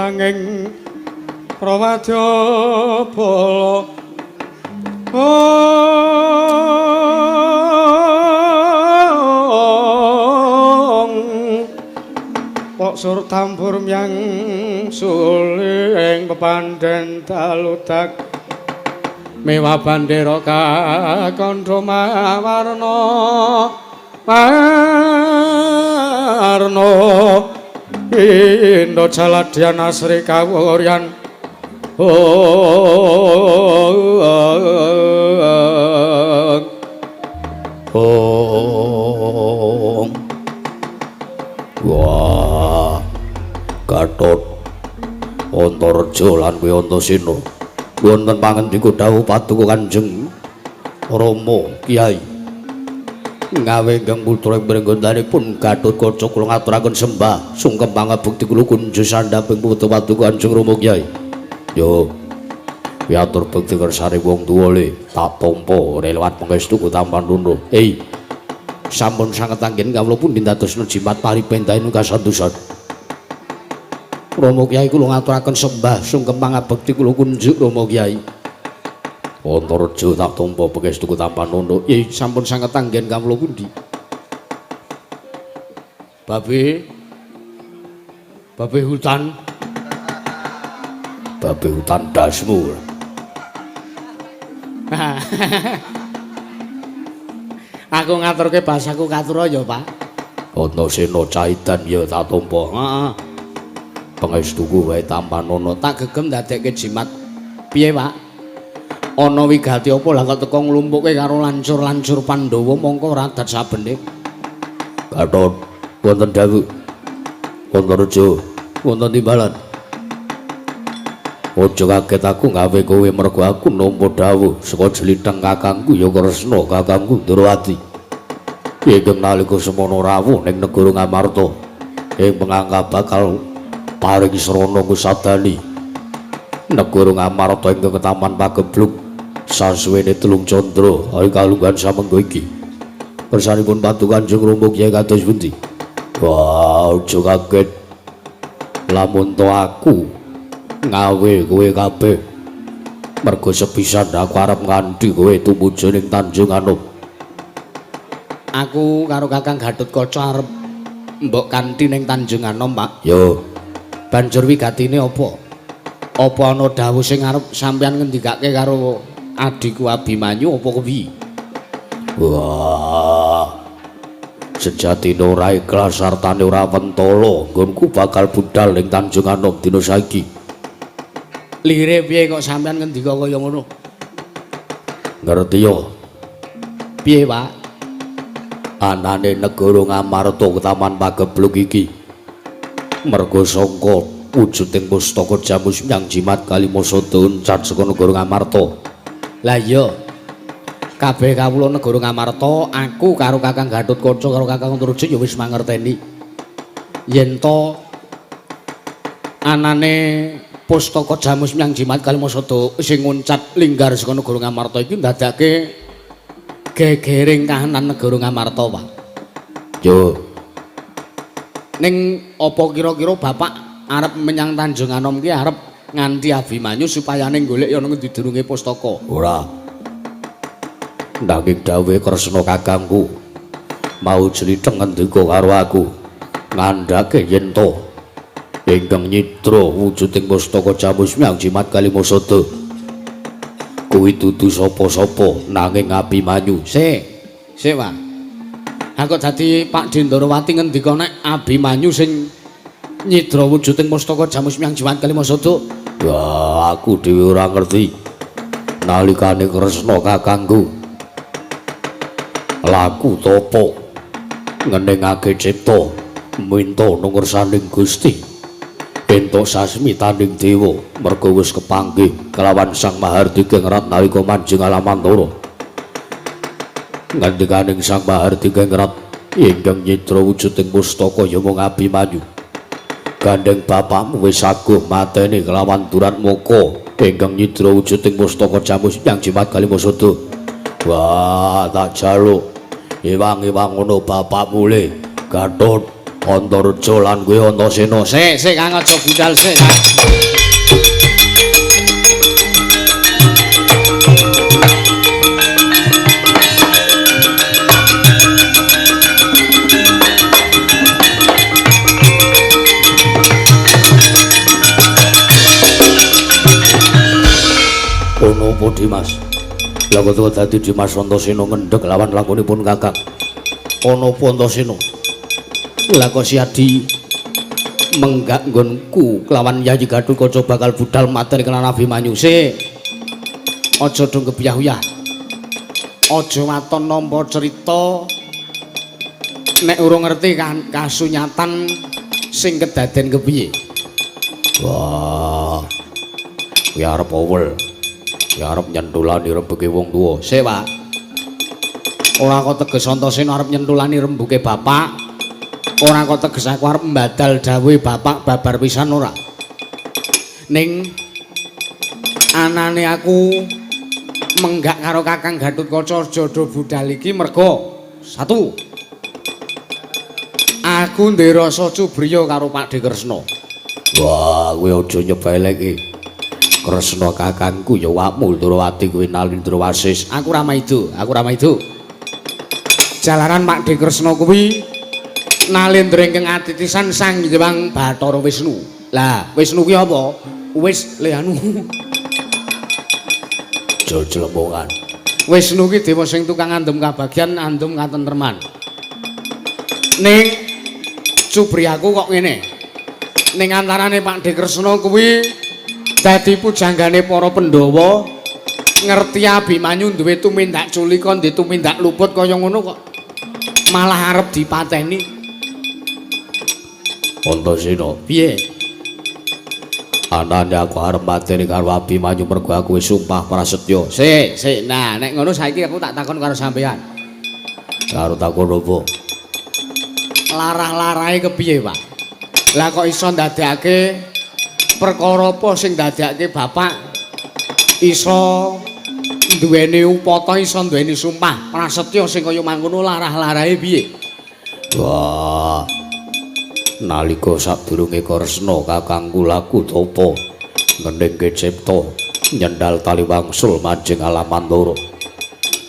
nanging prawadya bala Pok sur tambur myang suling pepandhen daludak mewah bandera kakandha mawarna warna Indo jaladyan asri kawuryan Wah, Gatot Antareja lan kowe Antasena wonten pangandika dawuh Paduka Kanjeng Rama Kyai ngawe ingkang putra pringgondanipun Gatotkaca kula ngaturaken sembah sungkem pangabekti kula kunjuk sandhaping putra Paduka Kanjeng Rama Kyai. Yo piatur bekti kersane wong tuwa le tak tampa lewat pangestu Tampan Rono. Sampun sanget anggen kawula pundi dadosna jimat paripendhaing kasantosan. Rama Kyai kula ngaturaken sembah sungkem pangabekti kula kunjuk Rama Kyai. Antareja tak tampa pangestu Tampan Rono. Sampun sanget anggen kawula pundi. Babe hutan. Babe hutan dasmu. Aku ngaturke basaku katura ya, Pak. Antasena caidan ya tak tampa. Heeh. Pangestuku wae Tampan Rono. Tak gegem ndadekke jimat. Piye, Pak? Ana wigati apa lah kok teko nglumpukke karo lancur-lancur Pandhawa mongko radat sabene. Gatot wonten dawuh. Antareja wonten timbalan. Aja kaget aku gawe kowe mergo aku nampa dawuh saka jlitheng kakangku ya Kresna kakangku Ndrawati. Ingkang nalika semana rawuh ning negara Ngamarta ing pengangka bakal paring srana kusadani. Negara Ngamarta ingkang Taman Pagebluk sasuwene 3 candra ari kalunggan samengko iki. Kersanipun Paduka Kanjeng Rama Kyai kados pundi? Wah, aja kaget. Lamun to aku ngawe kowe kabeh mergo sepisan aku arep nganti kowe tumuju ning Tanjung Anom. Aku karo Kakang Gatotkaca arep mbok kanthi ning Tanjung Anom, Pak. Yo, Banjur wigatine apa? Apa ana dawuh sing arep sampeyan ngendikake karo adhiku Abimanyu apa kepiye? wah, sejatine ora ikhlas sartane ora wentala nggonku bakal budal ning Tanjung Anom dina saiki. Lire piye kok sampeyan ngendika kaya ngono? Ngerti yo. Piye, Pak? Anane negara Ngamarta Taman Pagebluk iki mergo sangka wujuding pustaka Jamus Myang Jimat Kalimasada uncat saka negara Ngamarta. Lah iya. Kabeh kawula negara Ngamarta, aku karo Kakang Gatotkaca karo Kakang Antareja ya wis mangerteni yen to anane pustaka Jamus Myang Jimat Kalimasada sing nguncat linggar saka negara Ngamarta iki ndadake gegering kahanan negara Ngamarta, Pak. Yo, Ning apa kira-kira Bapak arep menyang Tanjung Anom ki arep nganti Abimanyu supaya ning golek ya nang didurunge pustaka. ora. Nanging dawuhe Kresna kakangku mau jlitheng ngendika karo aku ngandhake yen to ingkang nyitra wujuding pustaka Jamus Myang Jimat Kalimasada kuwi dudu sapa-sapa nanging Abimanyu. Sik, Pak. Aku dadi Pak Dendrawati ngendika nek Abimanyu sing nyidra wujuding pustaka Jamus Myang Jimat Kalimasada. Wah, aku dhewe ora ngerti. Nalikane Kresna kakangku laku tapa ngeningake cipta minta nungersaning Gusti entuk sasmitaning dewa merga wis kepanggih kelawan Sang Mahardika Ngrat nalika manjing Alamantara. Ngandikaning Sang Mahardika Ngrat ingkang nyitra wujuding pustaka ya mung Abimanyu. Gandeng bapakmu wis aguh mateni kelawan Durat Moko ingkang nyitra wujuding pustaka Jamus Myang Jimat Kalimasada. Wah, tak jaluk iwang-iwang ngono bapakmu le Gatot Antareja lan kowe Antasena. Sik Kang aja budal sik Kang. Ono apa Dimas? Lha kok dadi Dimas Antasena ngendhek lawan lakonipun Kakang. Ono apa Antasena? Lah kok Siadi menggak nggonku kelawan Yayi Gatotkaca bakal budal materi kelan Abimanyu sik. Aja do kepiyah-uyah. Aja waton nampa cerita nek urung ngerti kan kasunyatan sing kedaden kepiye. Wah. Kuwi arep owel. Ya arep nyentulani rembuke wong tuwa. Sik, Pak. Ora kok teges Antasena arep nyentulani rembuke bapak. Ora kok teges aku arep mbadal dawuhe bapak babar pisan ora. Ning anane aku menggak karo Kakang Gatotkaca jodoh budal iki merga satu. Aku ndek rasa cubriya karo Pakde Kresna. Wah, kowe aja nyepeleki. Kresna kakangku ya wakmu Ndrawati kuwi Nalindra Wasis. Aku ora maido. Jalaran Pakde Kresna kuwi Nalindra ingkang atitisan Sang Hyang Bathara Wisnu. Lah, Wisnu kuwi apa? Wis le anu. Jlembongan. Wisnu ki dewa sing tukang andhem kabagyan, andhem katentreman. Ning cubriyaku kok ngene. Ning antarane Pakde Kresna kuwi dadi pujanggane para Pandhawa, ngerti Abimanyu duwe tumindak culika, duwe tumindak luput kaya ngono kok malah arep dipateni. Antasena, Piye? anane aku arep mateni karo Abimanyu mergo aku wis sumpah prasetya. Sik. Nah, nek ngono saiki aku tak takon karo sampean. Karo takon apa? Larah-larahe kepiye, Pak? Lah kok iso ndadekake perkara apa sing ndadekake bapak iso duweni upata, iso duweni sumpah prasetya sing kaya mangkono larah-larahe piye? Wah. Nalika sadurunge Kresna kakangku laku tapa ngendhengke cipta nyendal tali wangsul manjing alam Mantara.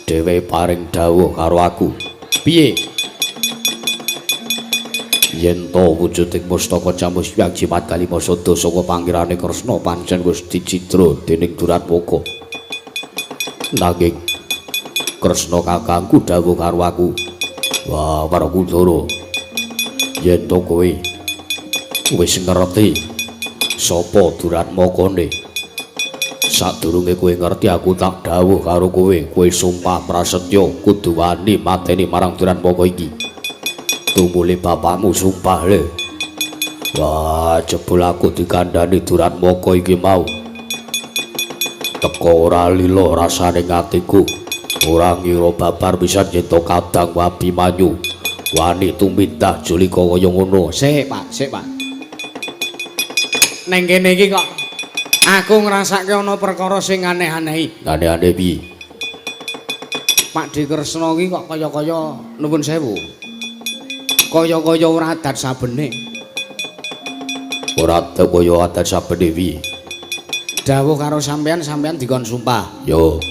Dhewe paring dawuh karo aku. Piye? Yen to wujuding mustaka Jamuswang Jimat Kalimasada saka pangirane Kresna pancen wis dicidra dening Duratmaka. Nanging Kresna kakangku dawuh karo aku, "Wah, Prakuntara, yen to kowe wis ngerti sapa Duratmakane, sadurunge kowe ngerti aku tak dawuh karo kowe sumpah prasetya kudu wani mateni marang Duratmaka iki." Tumuli bapakmu sumpah le. Wah, jebul aku dikandhani Duratmaka iki mau. Teko ora lila rasane ngatiku. Ora ngira babar pisan yen to kadang Abimanyu wani tumindak julika kaya ngono. Sik, Pak. Neng kene iki kok aku ngrasake ana perkara sing aneh-aneh. Aneh-aneh piye? Pakde Kresna iki kok kaya-kaya nuwun sewu. Kaya-kaya ora adat sabene. Ora kaya adat sabene piye? Dawuh karo sampean dikon sumpah. Yo,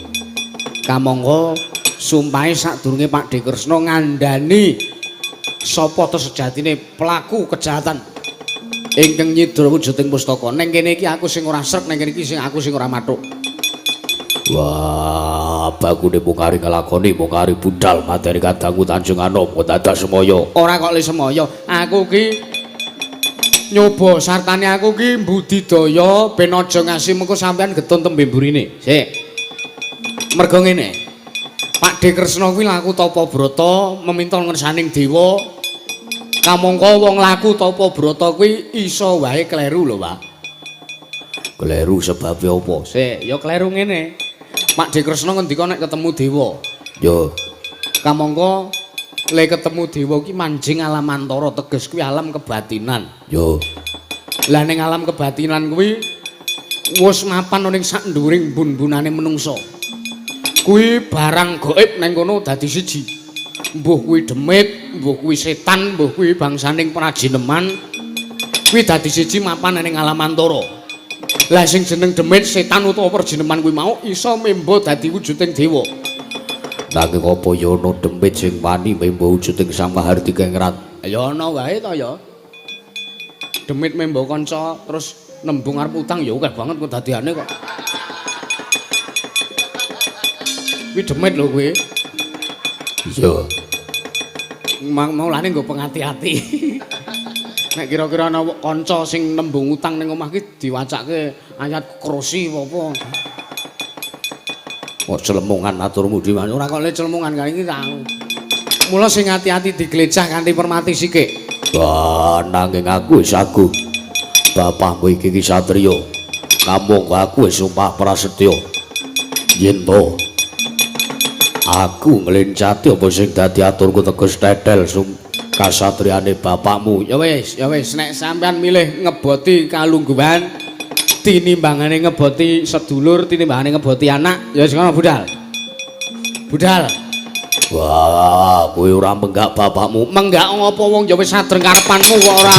Kamangka sumpahe sadurunge Pakde Kresna ngandhani sapa to sejatine pelaku kejahatan ingkang nyidra wujuding pustaka. Ning kene iki aku sing ora srek, ning kene iki aku sing ora mathuk. wah, bakune mung kari nglakoni mung kari budal materi kadangku Tanjung Anom dados semaya. Ora kok le semaya, aku ki nyoba sartane aku ki mbudidaya ben aja ngasih mengko sampean getun tembe mburine. Sik. Mergo ngene. Pakde Kresna kuwi laku tapa brata meminta ngersaning dewa. Kamangka wong laku tapa brata kuwi iso wae kleru lho, Pak. Kleru sebabe apa? Sik, ya kleru ngene. Pakde Kresna ngendika nek ketemu dewa. Yo, Kamangka le ketemu dewa ki manjing alam Mantara, teges kuwi alam kebatinan. yo. Lah ning alam kebatinan kuwi wis mapan ning sak nduring bun-bunane menungsa. Kuwi barang gaib nang kono dadi siji. Mbuh kuwi demit, mbuh kuwi setan, mbuh kuwi bangsaning prajineman. Kuwi dadi siji mapan ning alamantara. Lah sing jeneng demit, setan utawa prajineman kuwi mau iso memba dadi wujuding dewa. Nanging apa ya ana demit sing wani memba wujuding Sang Mahardika Ngrat? Ya ana wae to ya. Demit memba kanca terus nembung arep utang ya akeh banget kok dadiane kok. Kuwi demit lho kuwi. Iya. Maulane nggo pengati-ati. Nek kira-kira ana kanca sing nembung utang ning omah ki diwacake ayat kursi apa. Kok celemungan aturmu di mana? Ora kok le celemungan kali iki tau. Mula sing ati-ati diglejah kanthi permati sikik. Wah, nanging aku wis agung. Bapakmu iki ki satriya. Namung aku wis sumpah prasetya. Yen to aku nglencati apa sing dadi aturku teges tetel kasatriyane bapakmu. Ya wis nek sampean milih ngeboti kalungguhan tinimbangane ngeboti sedulur tinimbangane ngeboti anak ya wis ngono budal. Budal. Wah, kowe ora menggak bapakmu. Menggak ngopo wong ya wis sadreng karepanmu kok ora.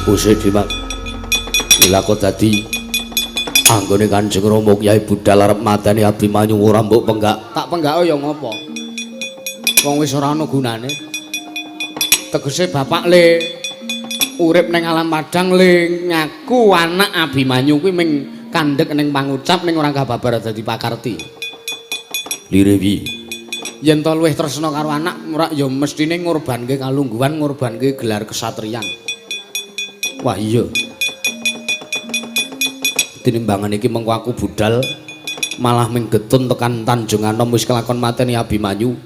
Kusik Dimas. Lha kok dadi anggone Kanjeng Rama Kyai Budal arep mateni Abimanyu ora mbok penggak. Tak penggak ya ngopo? Wong wis ora ana gunane. Tegese bapak le urip ning alam padang le ngaku anak Abimanyu kuwi ming kandhek ning pangucap ning ora kababar dadi pakarti. Lirewi. Yen to luwih tresna karo anak ora ya mestine ngorbanke kalungguhan, ngorbanke gelar kesatriyan. Wah iya. Tinimbangan iki mengko aku budal malah ming getun tekan Tanjung Anom wis kelakon mateni Abimanyu.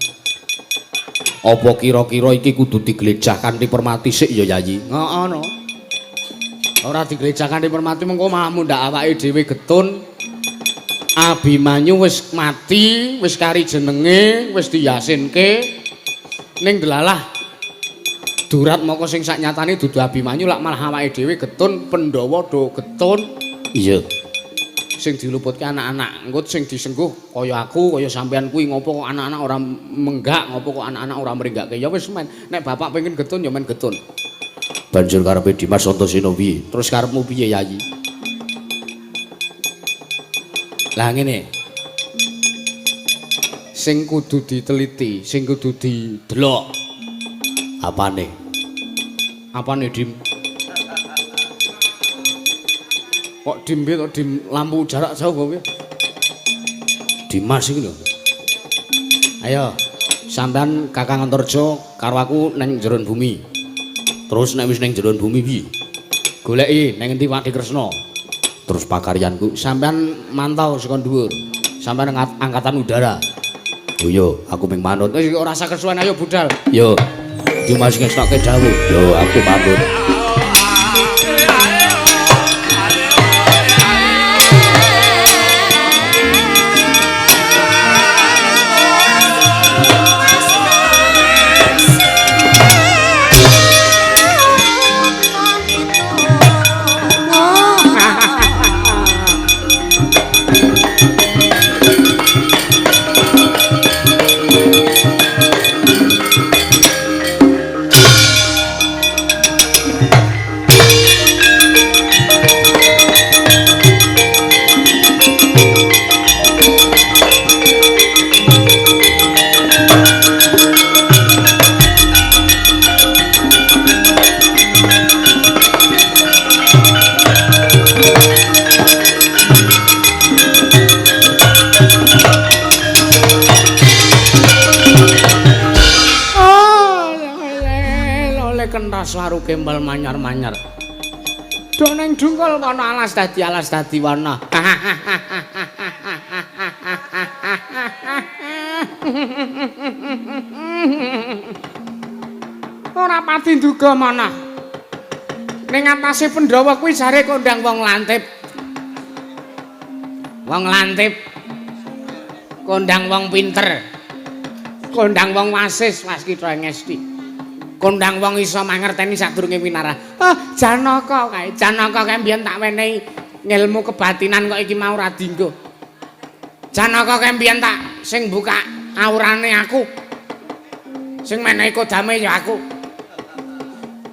Apa kira-kira iki kudu diglejah kanthi permati sik ya Yayi? Ngono. Ora diglejah kanthi permati mengko malah mundhak awake dhewe getun. Abimanyu wis mati, wis kari jenenge, wis diyasinke ning delalah durat moko sing saknyatane dudu Abimanyu lak malah awake dhewe getun Pandhawa do getun. Iya. Sing diluputke anak-anak, engko sing disengguh kaya aku, kaya sampean kuwi ngopo kok anak-anak ora menggak, ngopo kok anak-anak ora meringgake. Ya wis men, nek bapak pengen getun ya men getun. Banjur karepe Dimas Antasena piye? Terus karepmu piye Yayi? Lah ngene. Sing kudu diteliti, sing kudu didelok. Apane? Apane Dim? Kok dim piye to dim lampu jarak jauh kok piye? Dimas iki lho. Ayo, sampean Kakang Antarja karo aku nang jeron bumi. Terus nek wis ning jero bumi piye? Goleki nang endi Wadi Kresna. Terus pakaryanku Sampean mantau saka dhuwur. Sampean angkatan udara. Oh iya, aku ming manut. Wis ora usah kesuwen ayo budal. Yo. Dimas ngestokke dawuh. Yo, aku pamit. Waru kembal manyar-manyar. Dok ning dungkul kono alas dadi warna. Ora pati nduga manah. Ning atase Pandhawa kuwi jare kondang wong lantip. Wong lantip. kondang wong pinter. Kondang wong wasis Mas Kitha ngesti. Kondang wong iso mangerteni sadurunge winarah. Ah, Janaka kae. Janaka kae mbiyen tak wenehi ngilmu kebatinan kok iki mau ora dienggo. Janaka kae mbiyen tak sing buka aurane aku. Sing menehi kodame ya aku.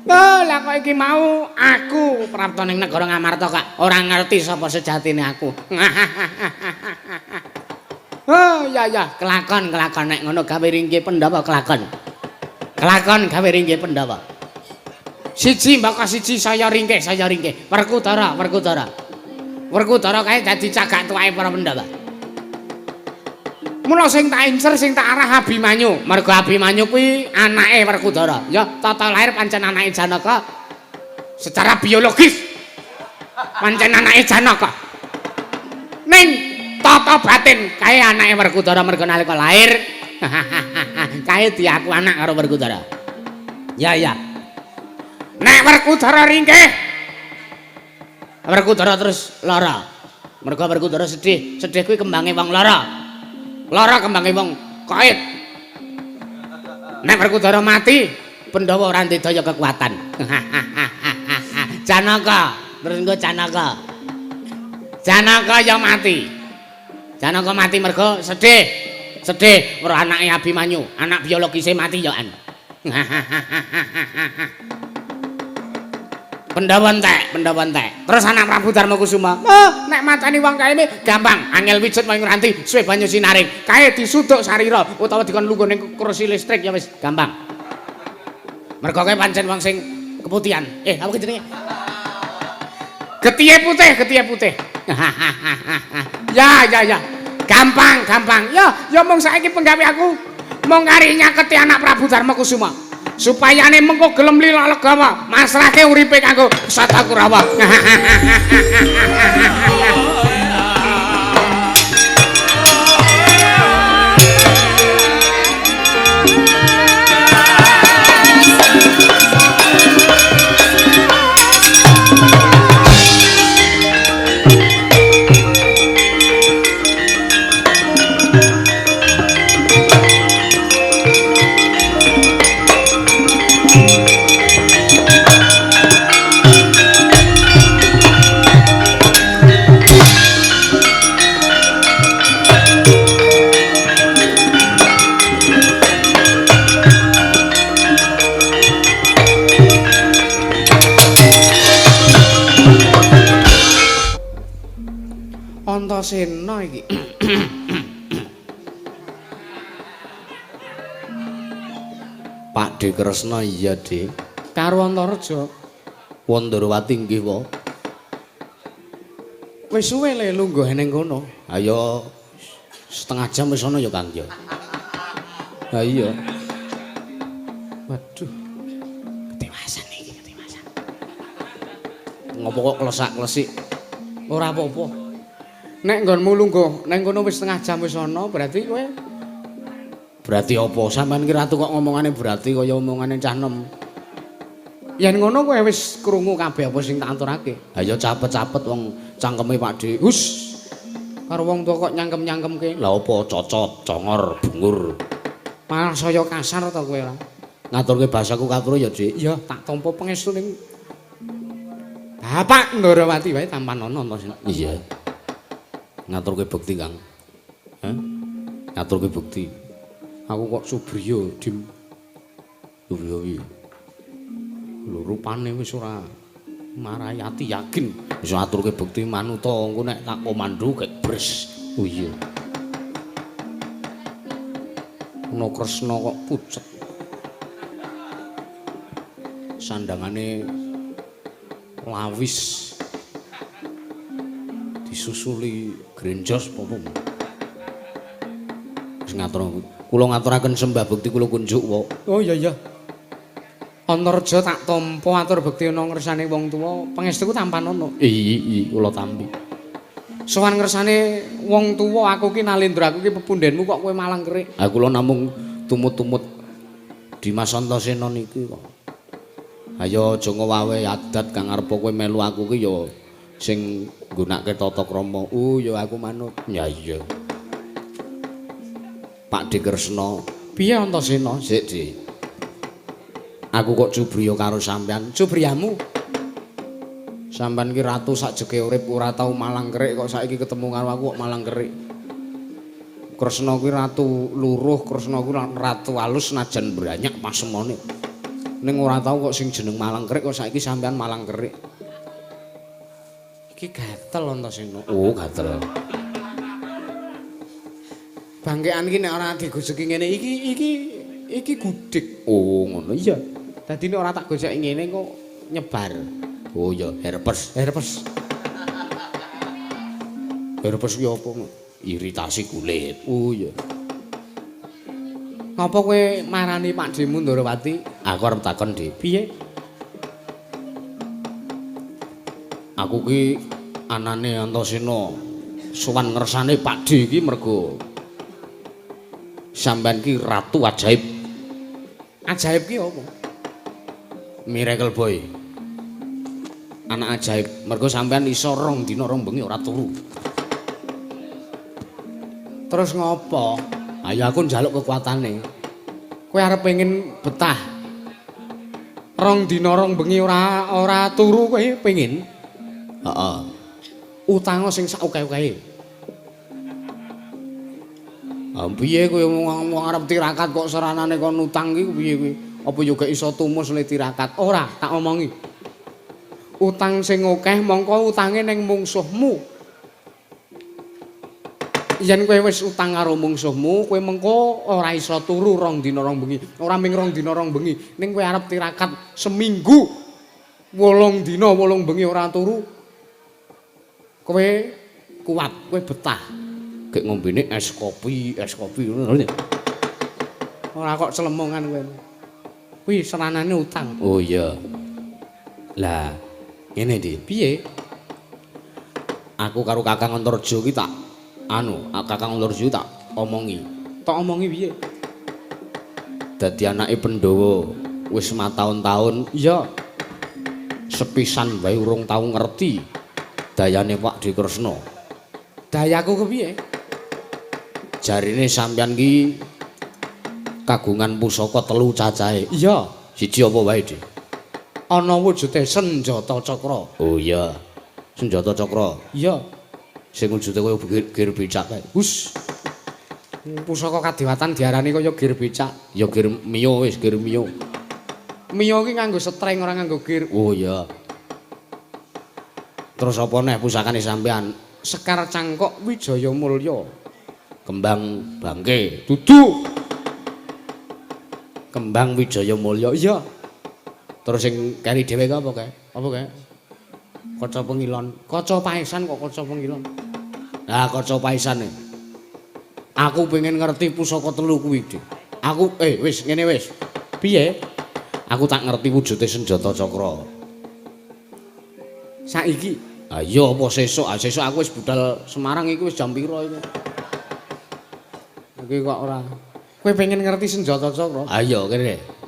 Oh, lah kok iki mau aku prapta ning negara Ngamarta kak ora ngerti sapa sejatine aku. Oh, ya, kelakon nek ngono gawe ringkih Pandhawa kelakon. Kelakon gawe ringkih Pandhawa. Siji mbaka siji saya ringkih. Werkudara. Werkudara kae dadi cagak tuwae para Pandhawa. Mula sing tak incer sing tak arah Abimanyu. Mergo Abimanyu kuwi anake Werkudara. Ya, tata lahir pancen anake Janaka. Secara biologis pancen anake Janaka. Ning tata batin kae anake Werkudara mergo nalika lahir kae diaku anak karo Werkudara. Ya. Nek Werkudara ringkih Werkudara terus lara. Mergo Werkudara sedih kuwi kembange wong lara. Lara kembange wong kait. Nek Werkudara mati Pandhawa ora ndedaya kekuatan. Janaka, terus engko Janaka. Janaka ya mati. Janaka mati mergo sedih karo anake Abimanyu, anak biologise mati ya an. Pandhawa entek. Terus anak Prabu Darmakusuma, nek mateni wong kae gampang, angel wijut wong nranti, suwe banyu sinaring. Kae disuduk sarira utawa dikon lungguh ning kursi listrik ya wis gampang. Mergo kae pancen wong sing keputihan. Apa jenenge? Getihe putih. Ya. Gampang. Ya mung saiki penggawe aku mung kari nyaketi anak Prabu Darmakusuma. Supayane mengko gelem lila legawa, masrahke uripe kanggo Sata Kurawa. Antasena iki. Pakde Kresna iya, Dik. Karo Antareja. Wandrawati nggih, Wa. Wis suwe le lungguh ning kono. Ayo setengah jam wis ana ya, Kang ya. Ha iya. Waduh. Ketewasan iki, ketewasan. Ngopo kok klesak-klesik? Ora apa-apa. Nek nggonmu lungguh nang kono wis setengah jam wis ana, berarti kowe berarti apa? Sampeyan ki ratu kok ngomongane berarti kaya omongane cah enom. Yen ngono kowe wis krungu kabeh apa sing tak aturake. Ha ya capet-capet wong cangkeme Pakde. Hus. Karo wong tuwa kok nyangkem-nyangkemke. Lah apa cocot, congor, bungur. Malah saya kasar to kowe ora. Ngaturke basaku katur ya, Dik. Ya, tak tampa pangestu ning Bapak Ndarawati wae tampan ana to. Iya. Ngaturke bukti, Kang. Ngaturke bukti. Aku kok Subriya, Dim. Subriya piye? Lho rupane wis ora marahi ati yakin. Wis aturke bukti manuta engko nek tak komando gek bres. Oh iya. Ana Kresna kok pucet. Sandangane lawis. Disusuli grenjos apa? Wis ngatur kula ngaturaken sembah bukti kula kunjuk wae. Oh iya. Antareja tak tampa atur bekti ana ngersane wong tuwa, pangestuku tampan ana. Iya, kula tampi. Sowan ngersane wong tuwa aku ki nalendraku ki pepundhenmu kok kowe malang kerik. Ha kula namung tumut-tumut Dimas Antasena niki kok. Ayo aja ngowahe adat kang arep kowe melu aku ki ya sing nggunakake tata krama. Ya aku manut. Ya iya. Pak De Kresna. Piye Antasena? Sik, Dik. Aku kok cubriya karo sampean. Cubriyamu? Sampean ki ratu sakjeke urip ora tau malang kerik kok saiki ketemu karo aku kok malang kerik. Kresna kuwi ratu luruh, Kresna kuwi ratu alus senajan banyak pasemone. Ning ora tau kok sing jeneng malang kerik kok saiki sampean malang kerik. Iki gatel Antasena. Oh, gatel. Bangkean iki nek ora digojeki ngene iki gudik. Oh, ngono iya. Dadi nek ora tak gojeki ngene kok nyebar. Oh iya, herpes. Herpes ki apa? Iritasi kulit. Oh iya. Ngapa kowe marani Pak Demu Ndarawati? Aku arep takon, Dik. Piye? Aku ki anane Antasena sowan ngersane Pak D iki mergo sampean ki ratu ajaib. Ajaib ki apa? Miracle Boy. Anak ajaib. Mergo sampean iso rong dina rong bengi ora turu. Terus ngopo? Ayo aku njaluk kekuatane. Kowe arep pengen betah. Rong dina rong bengi ora turu kowe pengen? Heeh. Utang sing sak akeh-akehe. Piye kowe wong arep tirakat kok seranane kon utang ki piye kowe? Apa yo gak iso tumus le tirakat? Ora, tak omongi. Utang sing akeh mongko utange ning mungsuhmu. Yen kowe wis utang karo mungsuhmu, kowe mengko ora iso turu rong dina rong bengi. Ora ming rong dina rong bengi, ning kowe arep tirakat seminggu 8 dina 8 bengi ora turu. Kowe kuat, kowe betah. Gek ngombene es kopi ngono lho. Ora kok celemongan kowe. Kuwi seranane utang. Oh iya. Lah, ngene Dik, piye? Aku karo Kakang Antarja ki tak Kakang Antarja tak omongi. Tak omongi piye? Dadi anake Pandhawa wis mataun-taun, iya. Sepisan wae urung tau ngerti dayane Pak D Kresna. Dayaku kepiye? Jarine sampeyan ki kagungan pusaka 3 cacahe. Iya, siji apa wae, Dik? Ana wujude senjata cakra. Oh iya. Senjata cakra. Iya. Sing wujude kaya gir becak kae. Hus. Pusaka kadewatan diarani kaya gir becak. Ya gir mio wis, gir mio. Mio ki nganggo streng ora nganggo gir. Oh iya. Terus apa neh pusakane sampean? Sekar Cangkok Wijaya Mulya. Kembang Bangke. Dudu. Kembang Wijaya Mulya. Iya. Terus sing keri dhewe ki apa kae? Apa kae? Kaca Pengilon. Kaca Paesan kok kaca Pengilon. Nah, kaca Paesane. Aku pengen ngerti pusaka 3 kuwi, Dik. Aku wis ngene wis. Piye? Aku tak ngerti wujude senjata cakra. Saiki. Ah iya apa sesuk? Ah sesuk aku wis budal Semarang iki wis jam pira iki? Iki kok ora. Kowe pengen ngerti senjata cakra? Ah iya kene.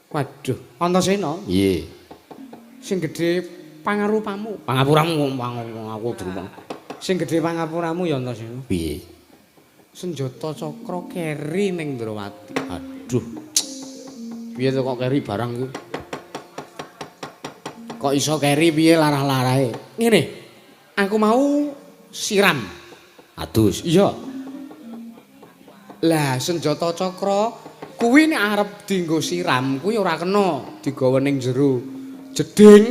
Waduh, Antasena? Iya. Sing gedhe pangarupamu. Pangapuramu aku durung. Sing gedhe pangapuramu ya Antasena. Piye? Senjata cakra keri ning Ndrawati. Aduh. Piye to kok keri barang ku? Kok iso keri piye larah-larahe? Ngene. Aku mau siram. Adus. Iya. Lah senjata cakra kuwi nek arep dienggo siram kuwi ora kena digawa ning jero jeding.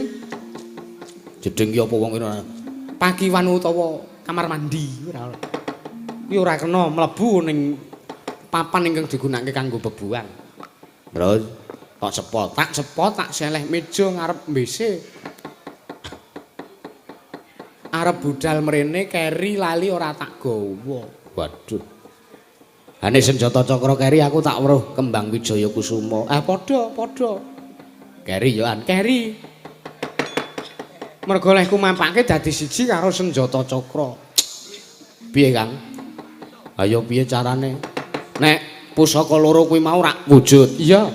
Jeding ki apa wong ora? Pakiwan utawa kamar mandi ora. Kuwi ora kena mlebu ning papan ingkang digunakake kanggo bebuang. Terus tak sepot tak seleh meja ngarep WC. Arep budal mrene keri lali ora tak gawa. Waduh. Ane senjata cakra keri aku tak weruh Kembang Wijaya Kusuma. Padha. Keri yo an, keri. Mergo leh kumampake dadi siji karo senjata cakra. Piye, Kang? Ayo piye carane? Nek pusaka loro kuwi mau rak wujud. Iya.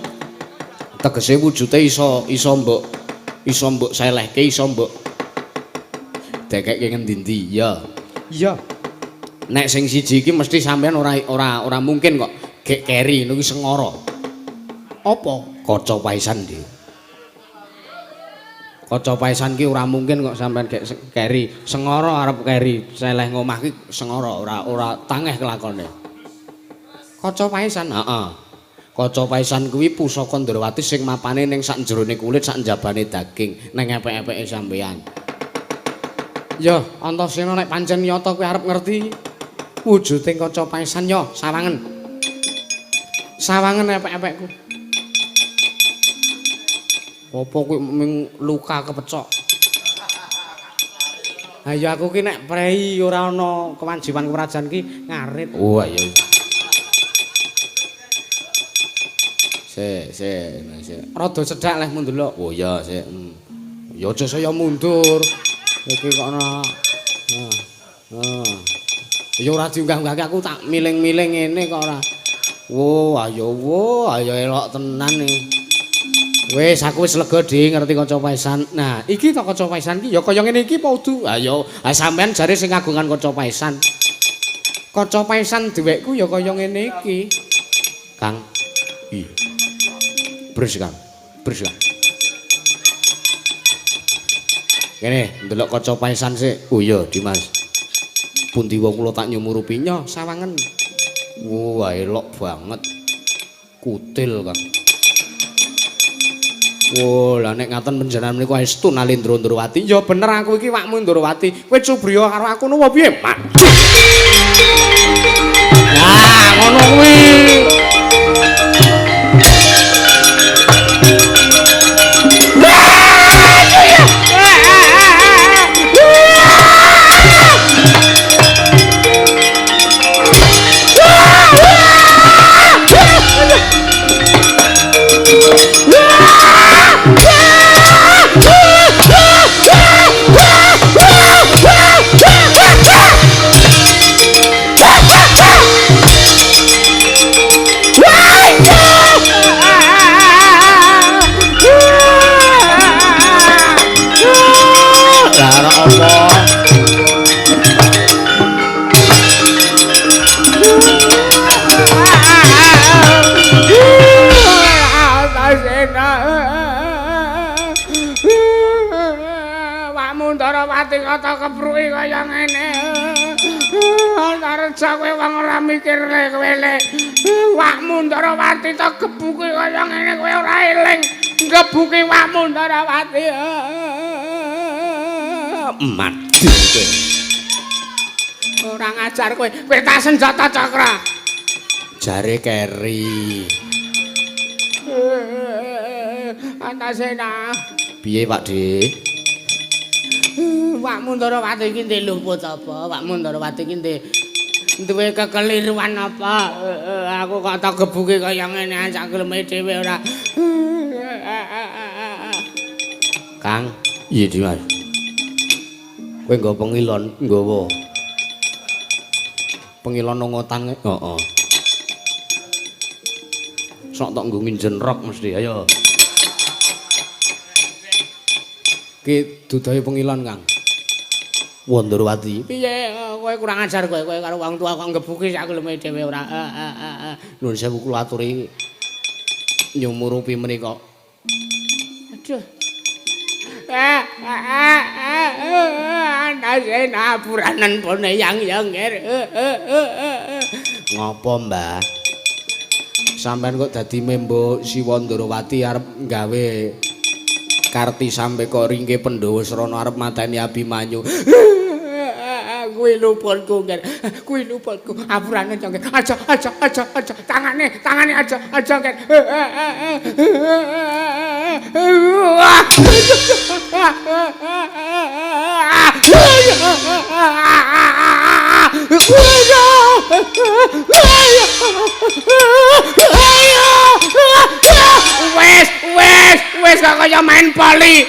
Tegese wujude iso mbok selehke, iso mbok dekekke ngendi-endi. Iya. Iya. Nek sing siji iki mesti sampean ora mungkin kok gek keri niku sengara. Apa? Kaca paisan iki. Kaca paisan ki ora mungkin kok sampean gek keri. Sengara arep keri, seleh ngomah ki sengara ora tangeh kelakone. Kaca paisan, heeh. Kaca paisan kuwi pusaka Ndrawati sing mapane ning sak jerone kulit, sak njabane daging, ning epek-epeke sampean. Yo, Antasena nek pancen nyata kowe arep ngerti wujuding kaca paisan yo, sawangen. Sawangen epek-epekku. Apa kowe mung luka kepecok? Ayo aku ki nek prei ora ana kewajiban kerajaan ki ngarit. Oh iya. Sik. Rada cedhak leh mundelok. Oh iya, sik. Ya aja saya mundur. Iki kok ana. Ya ora diunggah-unggahke aku tak miling-miling ngene kok ora. Ayo elok tenan iki. Wis aku wis lega Dik ngerti kaca paisan. Nah, iki to kaca paisan ki ya kaya ngene iki apa udu? Ayo, sampean jare sing kagungan kaca paisan. Kaca paisan dhewekku ya kaya ngene iki. Kang. Iya. Bres Kang. Kene, ndelok kaca paisan sik. Oh iya, Dimas. Pundi wong kula tak nyumurupi nyo sawangen. Wah, elok banget. Kutil Kang. Lah nek ngaten panjenengan menika estu Nalendra Ndrawati. Ya bener aku iki wakmu Ndrawati. Kowe cubriya karo aku napa piye, Mak? Nah, ngono kuwi. Kata kepruki kaya ngene. Antarja kowe wong ora mikirne kowe le. Wakmu Ndrawati ta gebuki kaya ngene kowe ora eling. Gebuki wakmu Ndrawati. Mati kowe. Ora ngajar kowe. Kowe tak senjata cakra. Jare keri. Antasena. Piye Pak Dik? Wakmu Ndrawati iki ndek luput apa? Wakmu Ndrawati iki ndek duwe kekeliruan apa? Aku kok tak gebuki kaya ngene sakleme dhewe ora. Kang, iya Dimas. Kowe nggo pengilon, nggawa. Pengilon nongotan. Heeh. Sok tok nggo nginjen rok mesti. Ayo. Ki dudahe pengilon, Kang. Ndrawati. Piye kowe kurang ajar kowe karo wong tua kok ngebuki sakleme dhewe ora. Nuwun sewu kula aturi nyumurupi menika. Aduh. Antasena puranan pone yang Ngopo, Mbah? Sampeyan kok dadi membo Siwa Ndrawati arep gawe Karti sampe kok ringke Pandhawa Srana arep mateni Abimanyu. Kuwi luputku, Nger. Kuwi luputku. Apurane Nger. Aja. Tangane aja, Nger. Wes kok kaya main poli.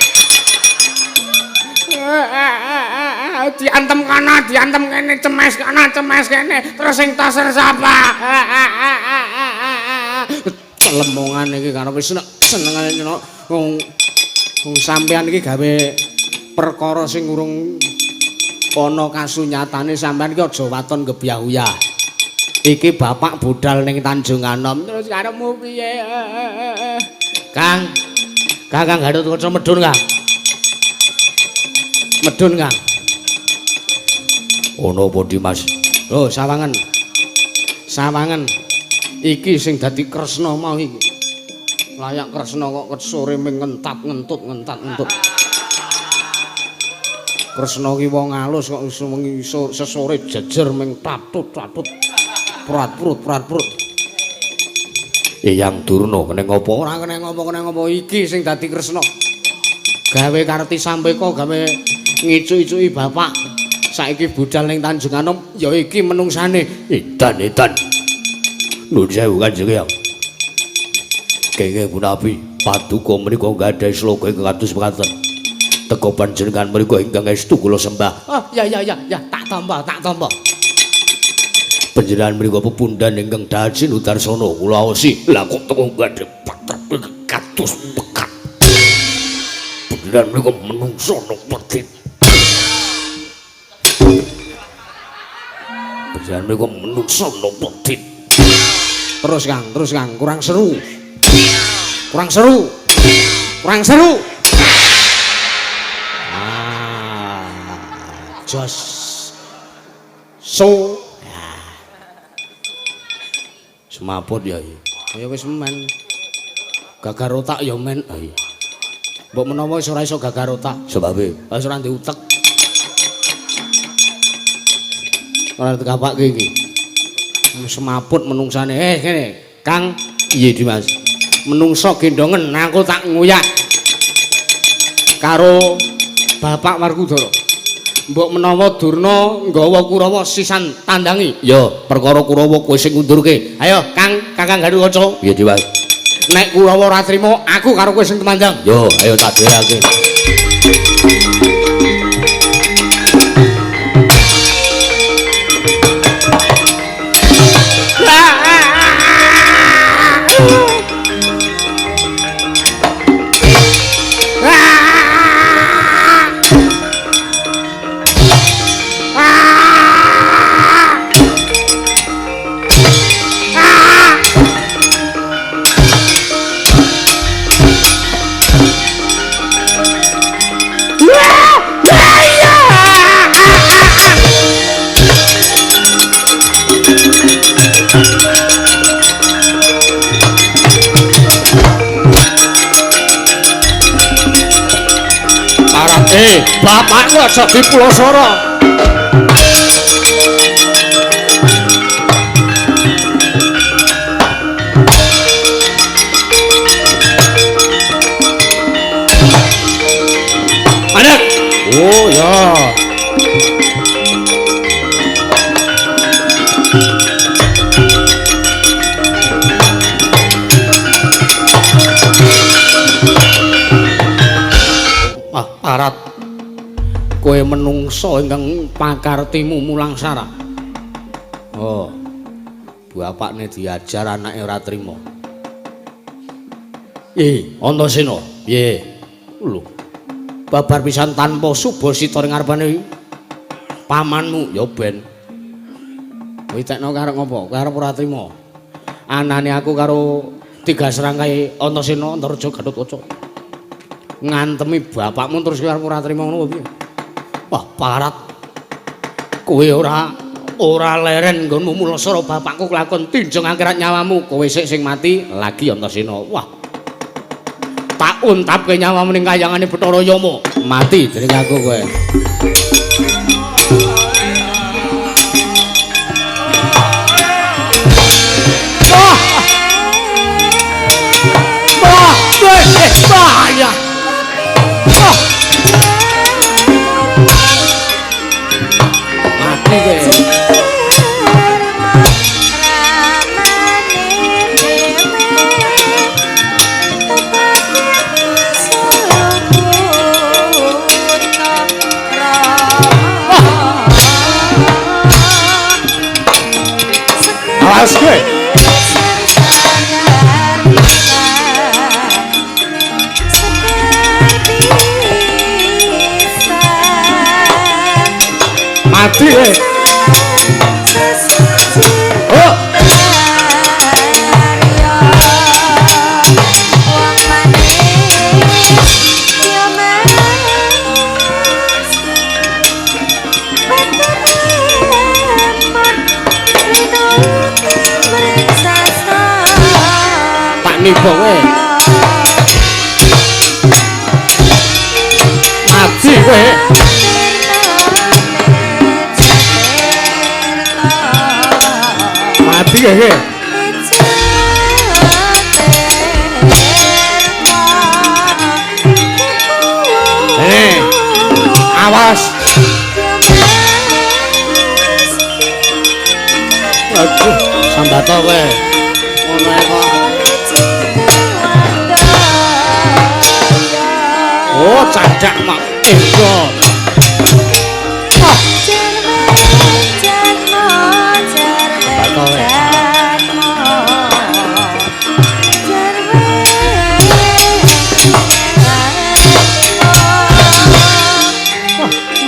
Diantem kana, diantem kene, cemes kana, cemes kene, terus sing taser sapa? Celemongan iki karo wis senengane wong sampean iki gawe perkara sing urung ana kasunyatane sampean ki aja waton gebyah-uyah. Iki bapak budal ning Tanjung Anom terus karepmu piye? Kang Gatotkaca medun, Kang. Medun, Kang. Ono apa Dimas? Oh, sawangen. Sawangen. Iki sing dadi Kresna mau iki. Layak Kresna kok sore ming ngentat-ngentut. Kresna ki wong alus kok wengi sesore jejer ming tatut-tatut. Prat-prut. Eyang Durna keneng apa? Ora keneng apa iki sing dadi Kresna. Gawe karti sampeka gawe ngicu-icuki bapak. Saiki budal ning Tanjung Anom ya iki menungsane. Edan. Nuwun sewu Kanjeng Hyang. Kenging punapi paduka menika gadhahi sloga ingkang kados mekaten. Teka panjenengan menika ingkang estu kula sembah. Oh, ya, tak tampa. Panjenengan menika pepundhan ingkang dadi Udarsana kula aosi. Lah kok teka gadhahi patrap kados pekat. Panjenengan menika menungso petit. Panjenengan menika menungso petit. Terus Kang, kurang seru. Jos. So. Semaput ya. Ya wis men. Gagar otak ya men. Mbok menawa wis ora iso gagar otak. Sebabe wis ora ndek utek. Ora dikapake iki. Semaput menungsane. Kene, Kang. Iye Dimas. Menungso gendongen aku tak nguyak karo Bapak Markudara. Mbok menawa Durna nggawa Kurawa sisan tandangi. Ya, perkara Kurawa kowe sing ngundurke. Ayo, Kakang Gatotkaca. Iye Dimas. Nek Kurawa ora trima, aku karo kowe sing temandang. Yo, ayo tak dheweake. Bapakku aja dipulosoro. Anak. Oh ya. Parat. Kowe menungso ingkang pakartimu mulang sara. Oh. Bapakne diajar anake ora trima. Antasena. Piye? Lho. Babar pisan tanpa Subasita ning ngarepane pamanmu ya ben. Kowe tekno karep ngopo? Kowe arep ora trima. Anane aku karo tiga serangkai Antasena Antaraja Gatotkaca. Ngantemi bapakmu terus kowe arep ora trima ngono piye? Wah, parat. Kowe ora leren nggonmu mulasara bapakku kelakon tinjeng akhirat nyawamu. Kowe sing mati lagi Antasena. Wah. Tak untapke nyawamu ning kayangane Bathara Yama. Mati dening aku kowe. Bahaya. Mati kowe. Awas kowe. mati kowe. Oh. Tak nibo kowe. Mati kowe. Mati kowe. Awas. Aduh, sambato kowe. Ngono ae kok. Oh, cadak mak. Engko.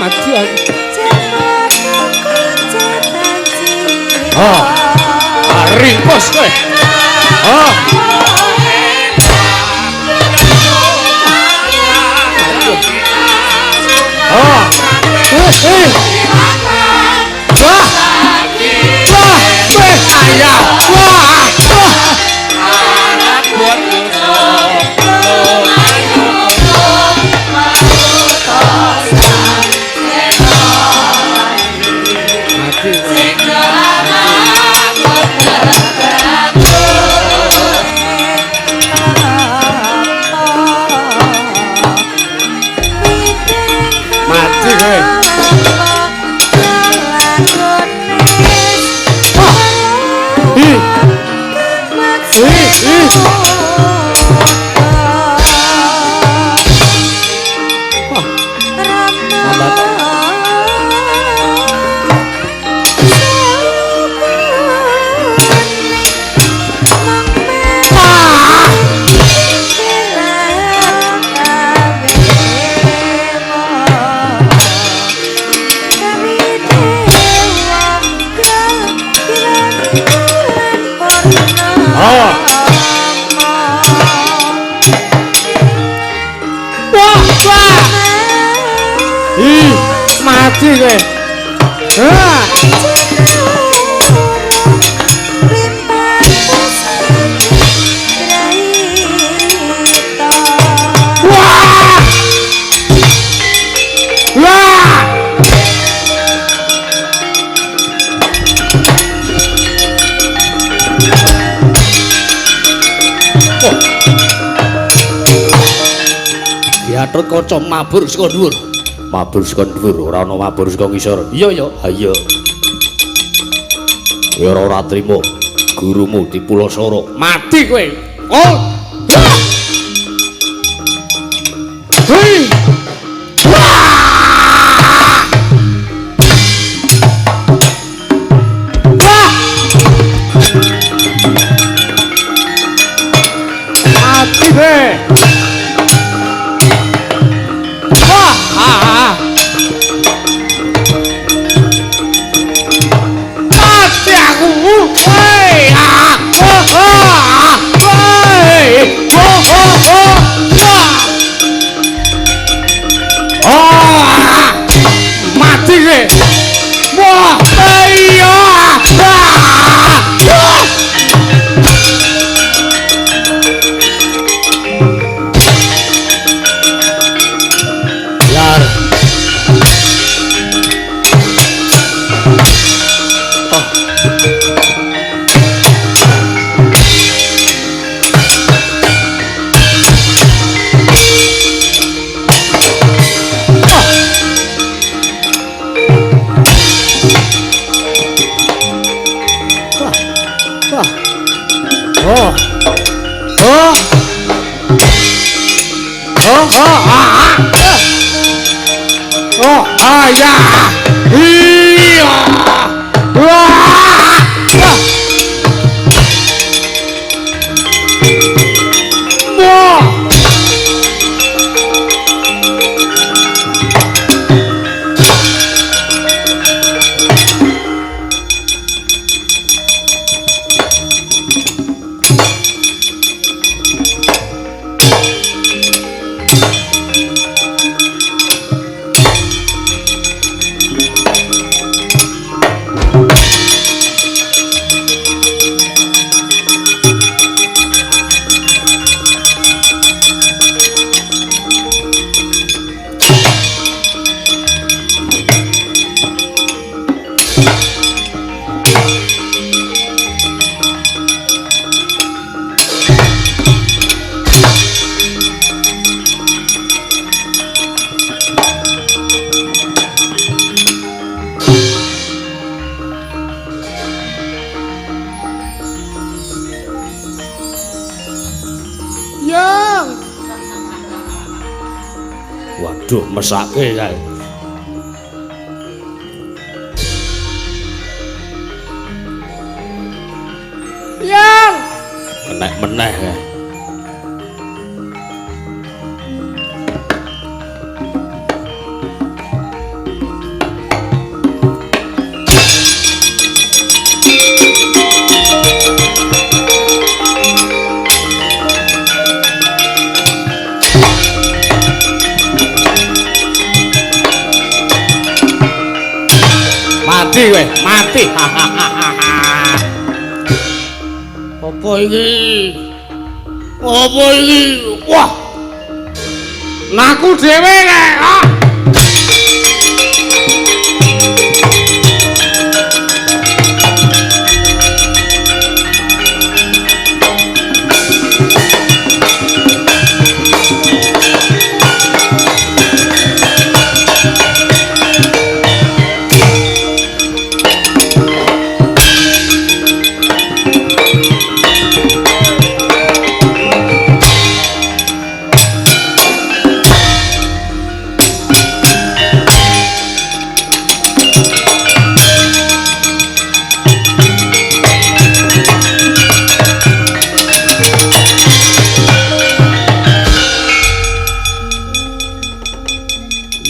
Mati aku. Oh, ringkos kowe. Oh. Oh. Wah. Ayah. Mati kowe. Diatur kaca mabur saka dhuwur. Mabur saka dhuwur, ora ana mabur saka ngisor. Iya ya, ha iya. Ya ora trima gurumu dipulasara. Mati kowe. Oh. Hei. Mati kowe. Mati kowe. Wah, iya. Yar. Ya. Iya. Wah. Wah. mesake kae. Yang Enek meneh kae. Mati kowe, mati. apa iki? Apa iki? Wah. Naku dhewe kae. Ah.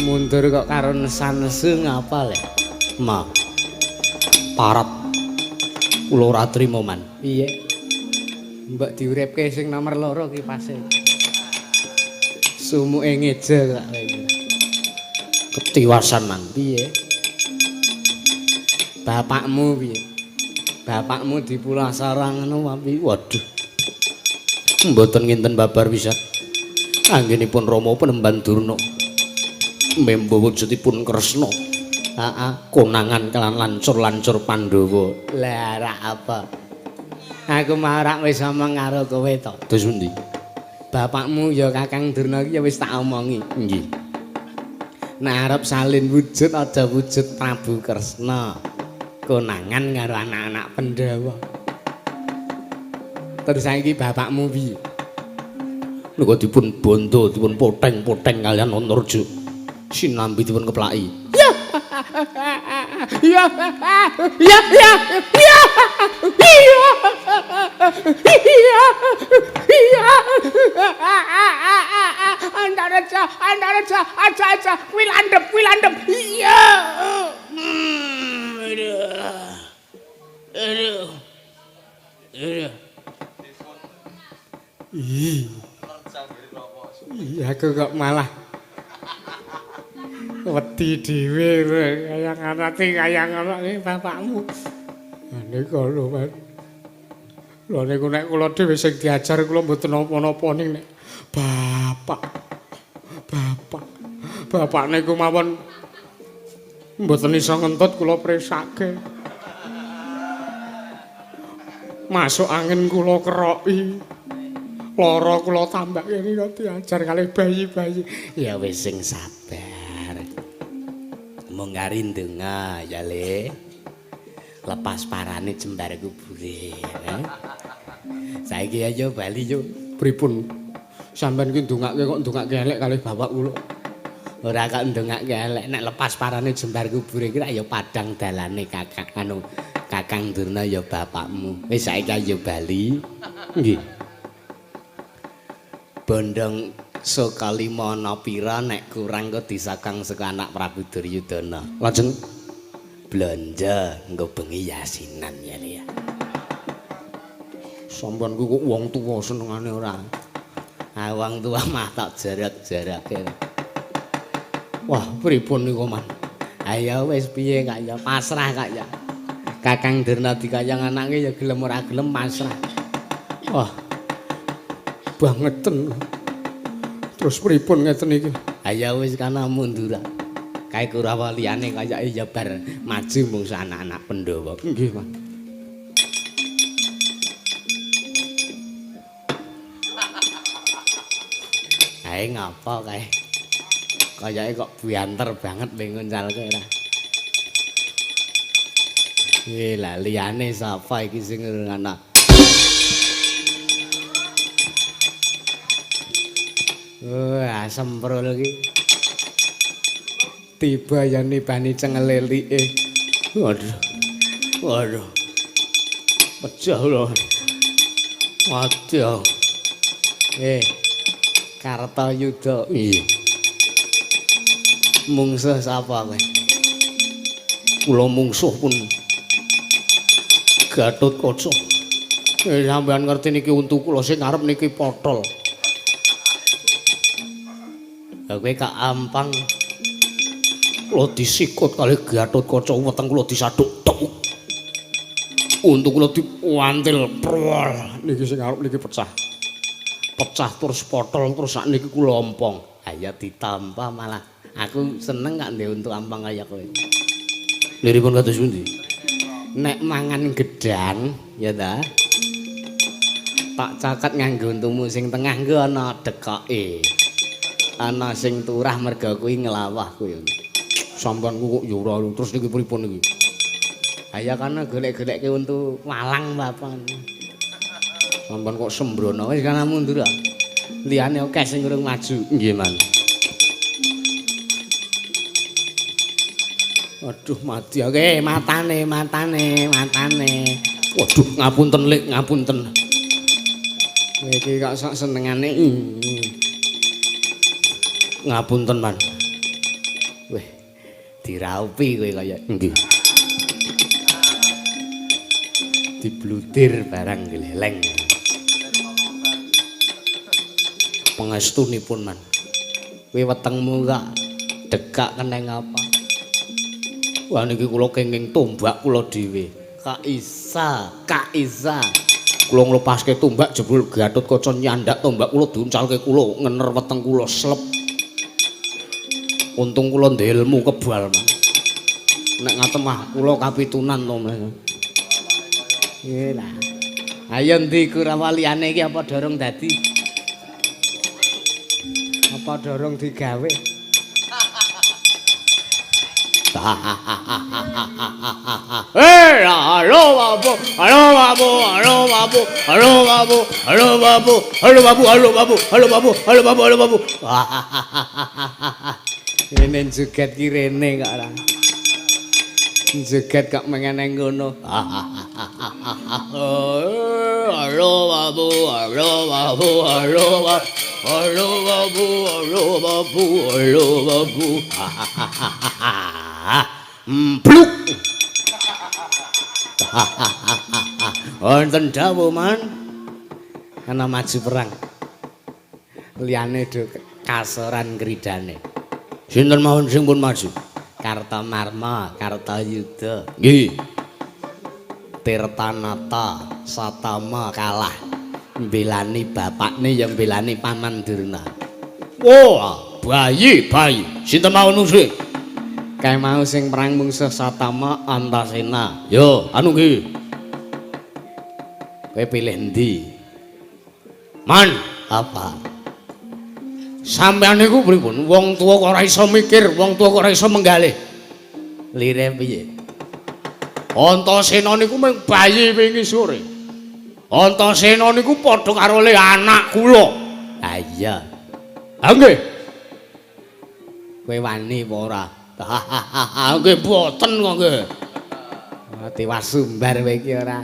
Mundur kok karo nesan-nesu ngapa le? Ma. Parat. Kula ora trima man. Piye? Mbok diuripke sing nomor 2 kipase. Sumuke ngeje kok. Ketiwasan man. Piye? Bapakmu piye? Bapakmu di Pulau Sarang ngono wapi? Waduh. Mboten nginten babar pisan. Anggenipun Rama Penemban Durna. Membo wujudipun Kresna. Heeh. Konangan kelan lancur-lancur Pandhawa. Lah rak apa? Aku marak wis omong karo kowe to. Dos pundi? Bapakmu ya Kakang Durna iki ya wis tak omongi. Nggih. Nek arep salin wujud aja wujud Prabu Kresna. Konangan karo anak-anak Pandhawa. Terus saiki bapakmu piye? Nika dipun bondo, dipun poteng-poteng kalian Antarja. Sinambi dipun keplaki. Ya. Ya. Ya. Ya. Ya. Iya. Iya. Iya. Andareja, aja, wilandem. Iya. Aduh. Iya, aku kok malah wedi dhewe kaya ngarati kaya ngono iki bapakmu. Niku lho, Mas. Lho niku nek kula dhewe sing diajar kula mboten napa-napa ning nek bapak niku mawon mboten iso ngentut kula presake. Masuk angin kula keroki. Lara kula tambah kene kok diajar kalih bayi-bayi. Ya wis sing sabar. Mung ngarindonga ya Le. Lepas parane jembar kubure. Saiki ayo bali yo. Pripun? Sampeyan ki ndongake kok ndongake elek kalih bapak kula. Ora kok ndongake elek nek lepas parane jembar kubure ki ya padang dalane Kakang Durna ya bapakmu. Wis saiki ayo bali. Nggih. Bondong Sokalima ana pira nek kurang kok disakang saka anak Prabu Duryudana. Lajeng blanja nggo bengi yasinan ya Le ya. sampean ku kok wong tuwa senengane ora. Ah wong tuwa mah tak jarak-jarake. Wah, pripun niku man? Ayo wis piye kak ya pasrah kak ya. Kakang Durna dikayang anake ya gelem ora gelem pasrah. Wah. Bangeten. Terus pripun ngeten iki? Ayo wis kana mundur. Kae Kurawa liyane kayake ya bar maju mung anak-anak Pandhawa. Nggih, Mas. Ae ngapa kae? Kayake kok bianter banget ngunjalke ora. Lah liyane sapa iki sing ana? Wah, semprol iki. tiba ya nibani cengelelike. Waduh. Waduh. Pecah lho. Waduh. Kartayuda. Iya. Mungsuh sapa kowe? Kula mungsuh pun Gatotkaca. Sampeyan ngerti niki untu kula sing ngarep niki potol. Lah kowe kak ampang kula disikut kali Gatotkaca weteng kula disaduk tok. Untu kula diwantil prol niki sing ngarep niki pecah. Pecah terus potol terus sak niki kula ompong. Ayo ditampa malah aku seneng gak ndek untu ampang kaya kowe. Liripun kados pundi? Nek mangan gedang ya ta. Tak caket nganggo untumu sing tengah nggo ana dekoke. Ana sing turah merga kuwi nglawah kuwi. Sampeyan kok ya ora terus niki pripun niki? Aya kana golek-golekke untu malang bapak. Sampeyan kok sembrono wis kana mundur. Liyane akeh sing urung maju. Nggih, Man. Waduh mati oke matane. Waduh ngapunten Lik, ngapunten. Iki kok sak senengane. Ngapunten Man. Weh, diraupi kowe kaya. Nggih. Diblutir barang gleleng. Pangestunipun Man. Kowe wetengmu kok dekak keneng apa? Wah niki kula kenging tombak kula dhewe. Kak Isa. Kula nglepaske tombak jebul Gatotkaca nyandak tombak kula diuncalke kula ngener weteng kula slep. Untung kula ndek ilmu kebal, Man. Nek ngaten mah kula kapitunan to, Mas. Nggih lah. Ayo ndi kurawaliane iki apa dorong dadi? Apa dorong digawe? Halo babu. Rene joget ki rene kok ora. Joget kok mengene ngono. Halo babu. Bluk. Wonten dawuh Man. Ana maju perang. Liyane do kasoran gridane. Sinten mawon sing pun maju? Kartamarma, Kartayuda. Nggih. Tirtanata, Satama kalah. Mbelani bapakne yang mbelani Paman Durna. Wah, bayi. Sinten mawon musuh? Kae mau sing perang mungsuh Satama Antasena. Yo, anu nggih. Kowe pilih ndi? Man, apa? Sampeyan niku pripun? Wong tuwa kok ora iso mikir, wong tuwa kok ora iso menggalih. Lire piye? Antasena niku mung bayi wingi sore. Antasena niku padha karo le anak kula. Ha iya. Ha nggih. Kowe wani apa ora? Nggih boten kok nggih. Tiwas sumbar kowe iki ora.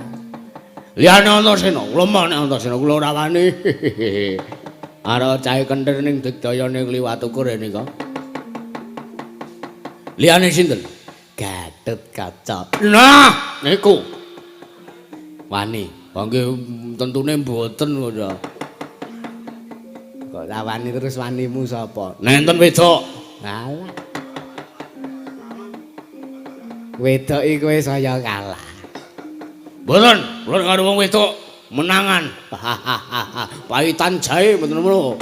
Liyane Antasena, lemane Antasena kula ora wani. Ara cahe kenthir ning digdayane kliwat ukur rene kok. Liyane sinten? Gatotkaca. Nah, niku. Wani. Nggih tentune mboten kok. Kok ra wani terus wanimu sapa? Nenten wedok. Alah. Wedok iki kowe saya kalah. Mboten, kula karo wong wedok menangan. Paitan jae mboten ngono.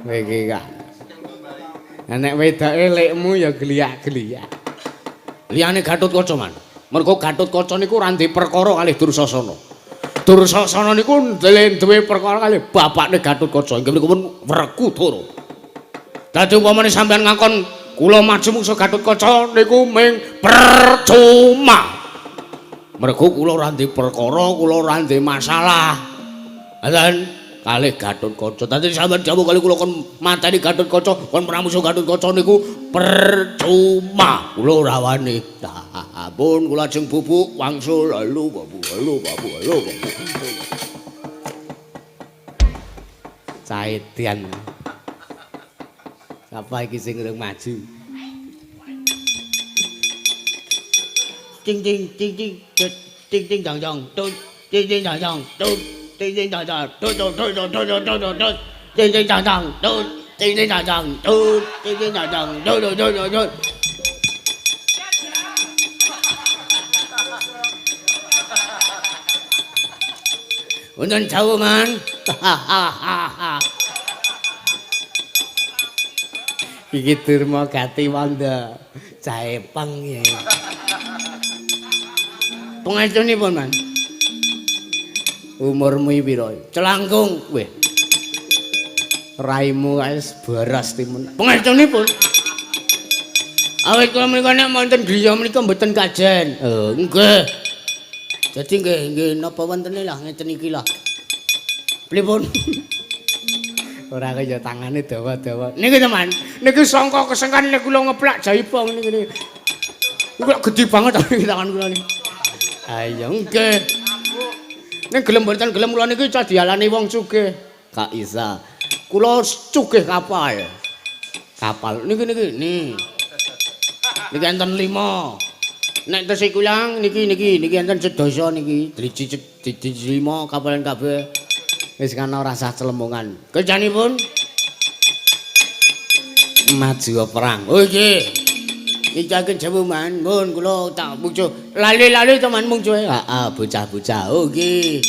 Kowe iki kak. Nek wedoke lekmu ya geliak-geliak. Liyane Gatotkaca Man. Mergo Gatotkaca niku ora ndek perkara kalih Dursasana. Dursasana niku duwe perkara kalih bapakne Gatotkaca. Inggih menika pun Wrekudara. Dadi umpamane sampean ngakon kula maju mungsuh Gatotkaca niku ming percuma. Mergo kula ora ndek perkara, kula ora ndek masalah. Lan kalih Gatotkaca. Dadi sampeyan dawuh kali kula kon mateni Gatotkaca, kon pramusuh Gatotkaca niku percuma. Kula ora wani. Ampun kula ajeng bubuk wangsul halo babu. Caetian. Sapa iki sing urung maju? Ting ting ting ting ting ting dong dong tut ting ting dong dong tut ting ting dong dong tut tut tut tut tut tut tut ting ting dong dong tut ting ting dong dong tut ting ting dong dong tut tut tut tut. Wonten jauh man. Iki Durma Gatiwanda Caepang ya. Pengastunipun man. Umurmu piro? Celangkung kowe. Raimu wis baras timun. Pengastunipun. Awit kula menika nek wonten griya menika mboten kajen. Oh, nggih. Jadi nggih napa wontene lah ngeten iki lah. Pripun? Ora kaya tangane dawa-dawa. Niki teman, niki sangka kesengkan nek kula ngeplak jaipong niki. Niku gedhe banget niki tangan kula niki. Ayo nggih. Nek gelem mboten gelem kula niki cah dialani wong sugih. Kak Isa. Kula sugih kapal. Kapal niki nih. Niki enten 5. Nek tesih kulang niki enten sedasa niki. Driji 5 kapalan kabeh. Wis kana rasa celemongan. Kerjanipun maju perang. Oh nggih. Nikaken jawu man, mun kula tak muncul. Lali-lali teman muncul. Heeh, bocah-bocah. Oh nggih.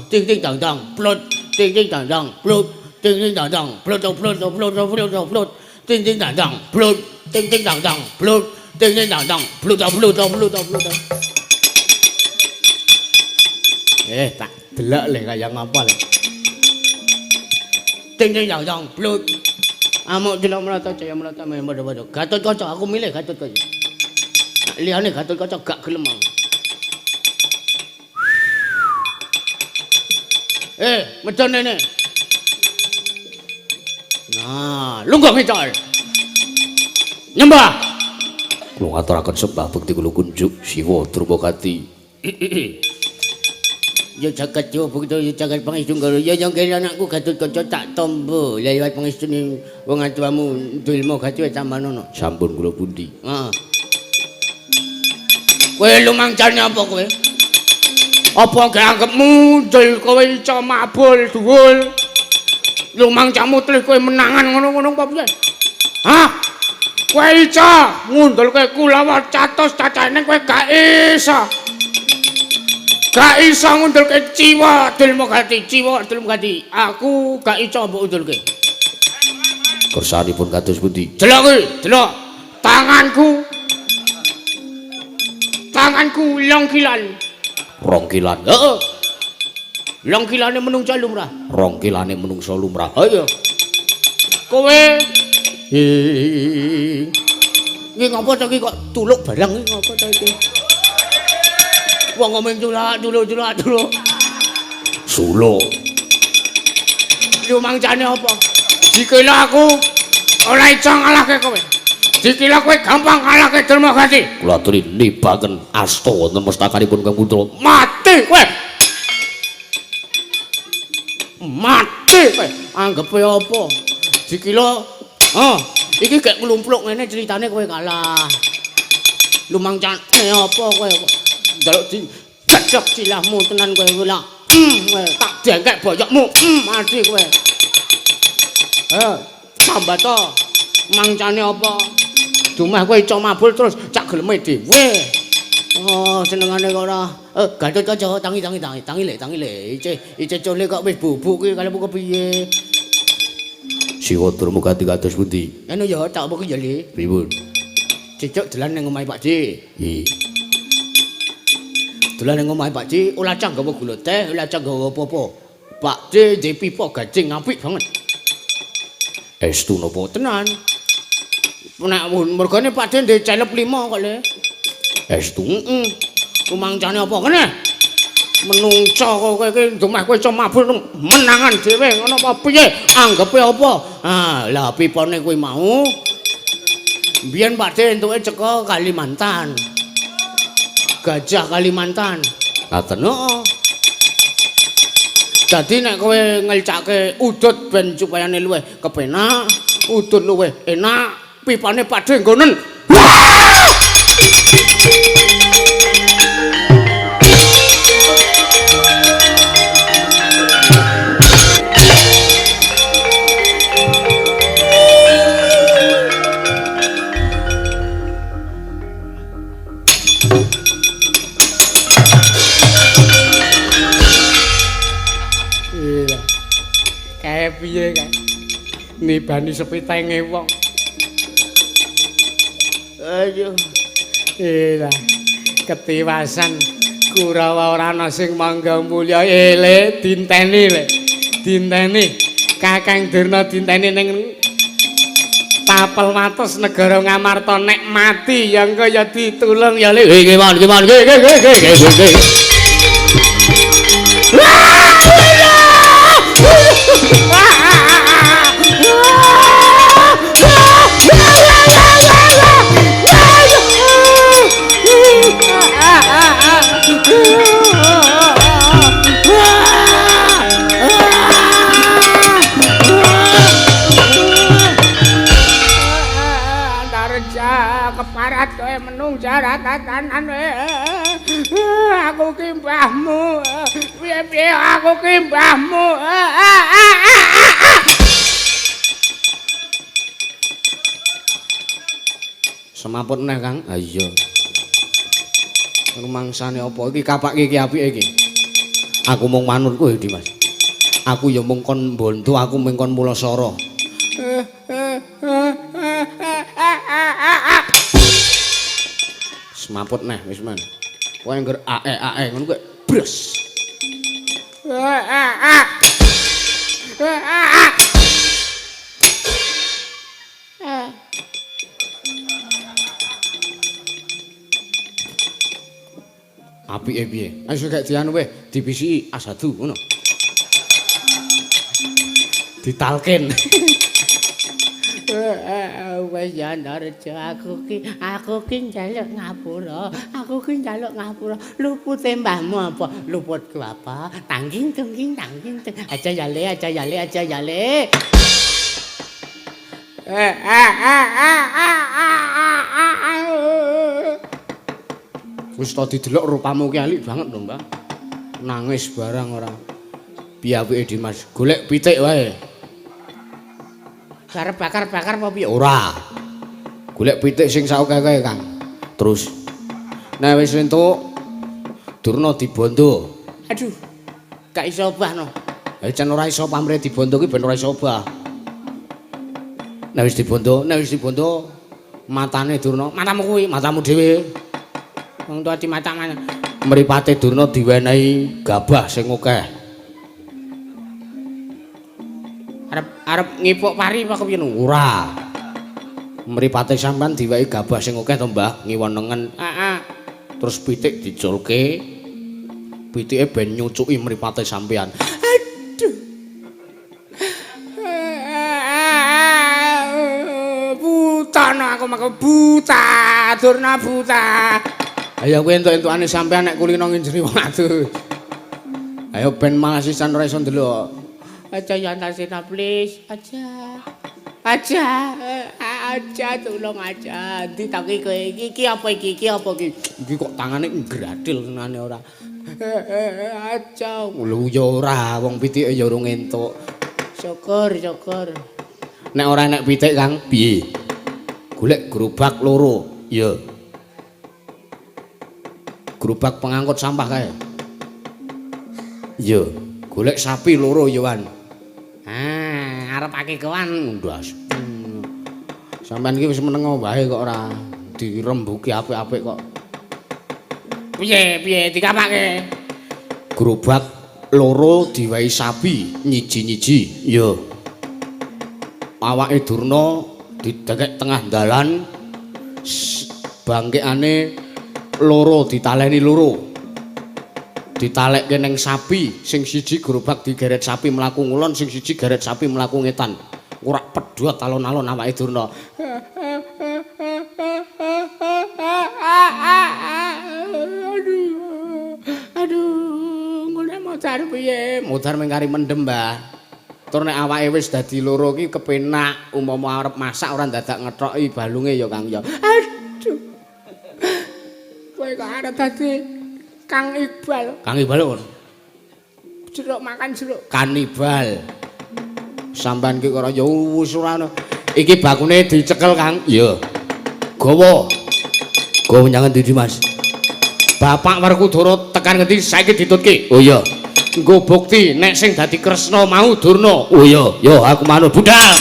Ting ting dang dang, plot. Ting ting dang dang, plot. Ting ting dang dang, plot plot plot plot plot. Ting ting dang dang, plot. Ting ting dang dang, plot. Ting ting dang dang, plot plot plot plot. Tak delok le kaya ngapa le. Ting ting dang dang, plot. Amuk delok melata caya melata main bodo-bodo. Gatotkaca aku milih Gatotkaca. Liyane Gatotkaca gak gelem aku. Medon rene. Nah, lunggah ngicol. Nyembah. Kula ngaturaken sembah bekti kula kunjuk Siwa Durmagati. Ya jagat Jawa begitu ya jagat pangestun karo ya yang kira anakku Gatotkaca tak tombo liwat pangestune wong atuamu Durma Gati wis tambanono. Sampun kula pundi? Heeh. Kowe lumangcane apa kowe? Apa gak anggapmu dul kowe iso mabul dhuwul? Lumangcamu terus kowe menangan ngono-ngono apa piye? Hah? Kowe iso ngundulke Kulawa catos cacane kowe gak iso. Gak iso ngundulke Ciwa Durmagati, Ciwa Durmagati. Aku gak iso mbok undulke. Kersanipun kados pundi? Delok kuwi, delok. Tanganku. Tanganku longkilan. Rongkilan. Heeh. Longkilane menungsa lumrah. Rongkilane menungsa lumrah. Ayo. Kowe iki ngopo to iki kok tuluk barang iki ngopo to iki? Wong ngomong tuluk. Suluk. Lumangcane apa? Dikira aku ora iso ngalahke kowe. Dikira kowe gampang ngalahke Durmagati. Kula aturi nibaken asta wonten mustakanipun Kang Putra. Mati kowe. Mati kowe. Anggepe apa? Dikira iki gek nglumpluk ngene ceritane kowe kalah. Lumangcane apa kowe? Njaluk di cecok cilahmu tenan kowe ora. Kowe tak dengkek boyokmu. Mati kowe. Tambah to. Mangcane apa? Dumeh kowe iso mabul terus cak geleme dhewe. Oh, senengane kok ora. Gatotkaca tangi le. Ice cole kok wis bubuk ki kalemu kepiye? Siwa Durmagati kados pundi? Anu ya tak apa ki ya Le. Pripun? Cicuk dolan nang omahe Pak Dik. Nggih. Dolan nang omahe Pak Dik, ora cah gawa gula teh, ora cah gawa apa-apa. Pak Dik ndek pipa gajing apik banget. Estu napa? Tenan. Nek mergane Pak Dik ndek celep 5 kok Le. Estu. Rumangcane apa kene? menungso kowe iki ndemeh kowe iso mabur menangan dhewe ngono apa piye anggepe apa lah pipane kuwi mau biyen Pakde entuke ceko Kalimantan Gajah Kalimantan ngaten dadi nek kowe ngelcake udut ben supayane luwih kepenak udut luwih enak pipane Pakde nggonen piye kae nibani sepitenge wong ayo lah ketiwasan Kurawa ora ana sing mangga mulya ele dinteni Kakang Durna dinteni ning Tapel Matos negara Ngamarta nek mati ya engko ya ditulung ya le gimana keparat kowe menung jaratanan aku ki mbahmu piye aku ki mbahmu semaput neh Kang ha iya rumangsane apa iki kapake iki apike iki aku mung manut kowe Dimas aku ya mung kon mbantu aku mung kon mulasara semaput neh wis men kowe ngger ae ngono kowe bres apike piye ayo gak dianu weh dibisi asadu ngono ditalken wis ya Narja aku ki njaluk ngapura lupute mbahmu apa luputku apa tangging aja yale wis to didelok rupamu ki alik banget lho Mbak nangis barang ora piye apike Dimas golek pitik wae arep bakar apa piye ora golek pitik sing saukeke Kang terus nah wis entuk Durna dibondo aduh gak iso obah no jan ora iso pamrih dibondo ki ben ora iso obah nah wis dibondo matane Durna matamu kuwi matamu dhewe wong tuwa di mata mana mripate Durna diwenehi gabah sing akeh arep ngipuk pari apa kepiye ora mripate sampean diwehi gabah sing akeh to Mbah ngiwonengen terus pitik diculke pitike ben nyucuki mripate sampean aduh buta aku mako buta Durna buta ayo kowe entuk-entukane sampean nek kulino nginjeri wong adus ayo ben malah sisan ora iso ndelok aja Yantasena please aja tolong aja ditaki kowe iki apa iki kok tangane ngradil senane ora aja lho ya ora wong pitike ya urung entuk syukur nek ora enek pitik Kang piye golek gerobak loro ya gerobak pengangkut sampah kae ya golek sapi loro ya Wan arep akikoan ndas sampean iki wis meneng wae kok ora dirembuki apik-apik kok piye dikapake gerobak loro diwehi sapi nyiji-nyiji ya awake Durna didekek tengah dalan bangkekane loro ditaleni loro ditalekke ning sapi, sing siji gerobak digeret sapi mlaku ngulon, sing siji geret sapi mlaku ngetan. Ora pedhot alon-alon awake Durna. Aduh, ngene modar piye? Modar mengkari mendem, Mbah. Tur nek awake wis dadi loro ki kepenak, umpama arep masak ora dadak ngethoki balunge ya Kang ya. Aduh. Kowe kok arep dadi Kang Iqbal. Kang Iqbal kon. Jeruk makan jeruk. Kanibal. Sampeyan ki kok ya wis ora ono. Iki bakune dicekel, Kang. Iya. Gawa. Gawa menyang endi, Mas? Bapak Werkudara tekan ngendi saiki ditutke? Oh iya. Nggo bukti nek sing dadi Kresna mau Durna. Oh iya, yo aku manut budal.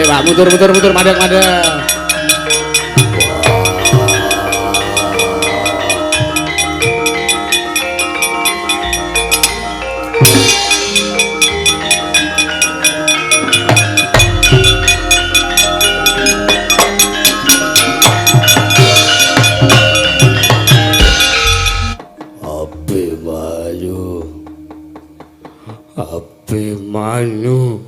Pak, muter madang-madang. Abimanyu.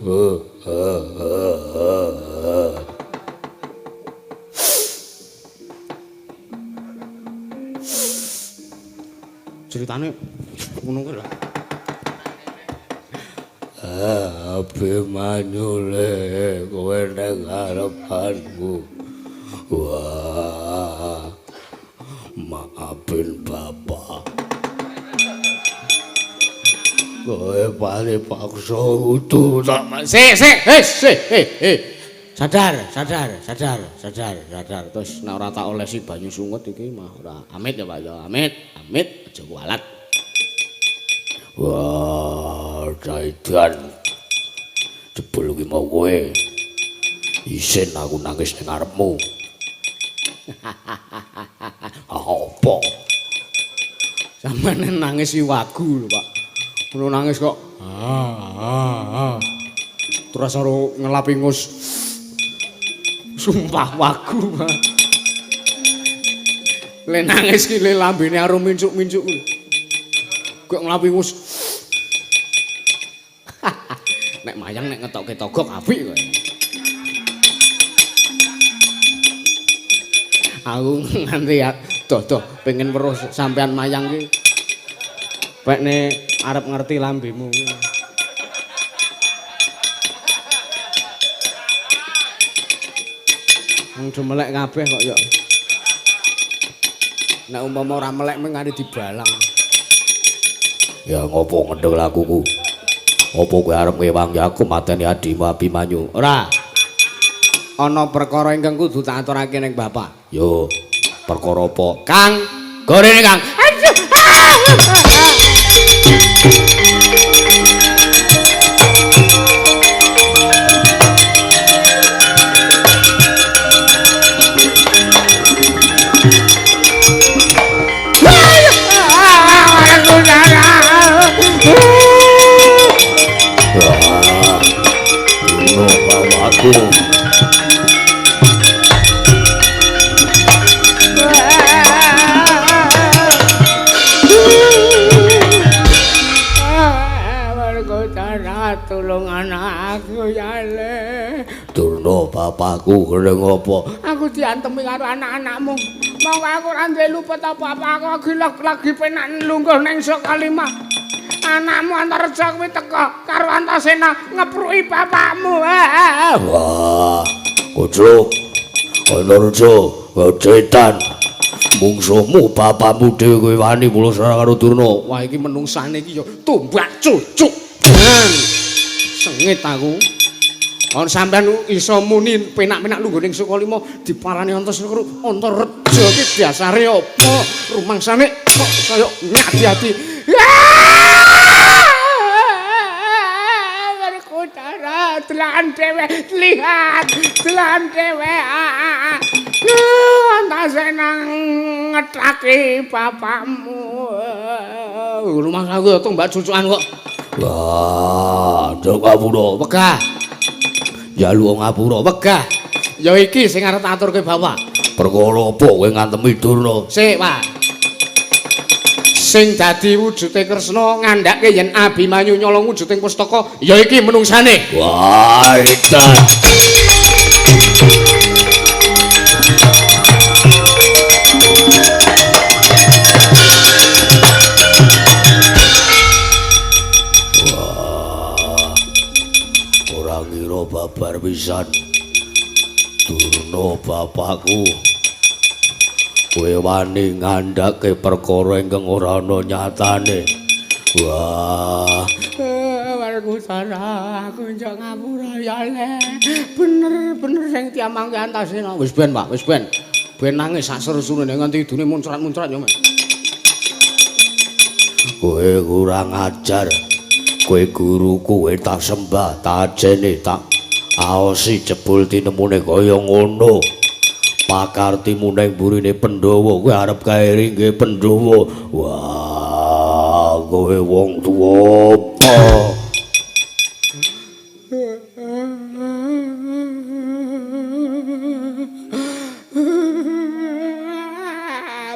Ceritane ngono kuwi lho. Abimanyu le kowe ning ngarepanku. Wah. Maafin Bapak. Kowe paling paksa utuh sama. Sadar. Terus nek ora tak olesi banyu sungut iki mah ora. Amit ya Pak ya. Amit. Aja kualat. Wah, Daidan. Jebul ki mau kowe. Isin aku nangis ning ngarepmu. Apa? Sampeyan nangis wagu lho, Pak. Ngono nangis kok. Terus karo ngelapi ngus. Sumpah wagu, Pak. Le nangis ki le lambene arum mincuk-mincuk kuwi. Kok ngelapi ngus. Nek mayang nek ngetokke togok apik kok. Aku nganti ya doh pengen weruh sampean mayang ki. Pekne arep ngerti lambemu. Wong demelek kabeh kok ya. Nek umpama ora melek mung nganti dibalang. Ya ngopo ngendheng lakuku? Apa kowe arep ngewang aku mateni adimu Abimanyu? Ora. Ana perkara ingkang kudu tak aturake ning Bapak. Yo, perkara apa? Kang, gorene Kang. Tulung anakku ya le. Durna bapakku kene ngopo? Aku diantemi karo anak-anakmu. Monggo aku ora duwe luput apa-apa, aku lagi penak lungguh ning Sokalima. Anakmu Antareja kuwi teko karo Antasena ngepruki bapakmu. Wah, Kucuk. Antareja, Daidan. Mungsuhmu bapakmu dhewe kowe wani mulo sareng karo Durna. Wah iki menungsane iki ya tumbak cucuk. Sengit aku. On sampean iso muni penak-penak lungguh ning Sukalima diparani Antareja iki dasare apa? Rumangsane kok kaya ngati-ati. Berkutara telan dhewe lihat telan dhewe. Antase nang ngetake bapakmu. Rumah aku tumbak cucukan kok. Wah, jok ngapura. Wegah. Njaluk ngapura. Wegah. Ya iki sing arep tak aturke bapak. Perkara apa kowe ngantem Idurna? Sik, Pak. Sing dadi wujude Kresna ngandhake yen Abimanyu nyolong wujuding pustaka ya iki menungsane. Wah, edan. Babar pisan Durna bapakku kowe wani ngandhake perkara ingkang ora ana nyatane. Wah, Werkutara aku njok ngapura ya Le. Bener sing diamangke Antasena. Wis ben, Pak, wis ben. Ben nangis sak seru-serune nganti idune muncrat-muncrat ya, Mas. Kowe kurang ajar. Kowe guruku kowe tak sembah, tak ajene, tak aosi jebul tinemune kaya ngono. Pakartimu ning burine Pandhawa kowe arep kae nggih Pandhawa. Wah, kowe wong tuwa apa?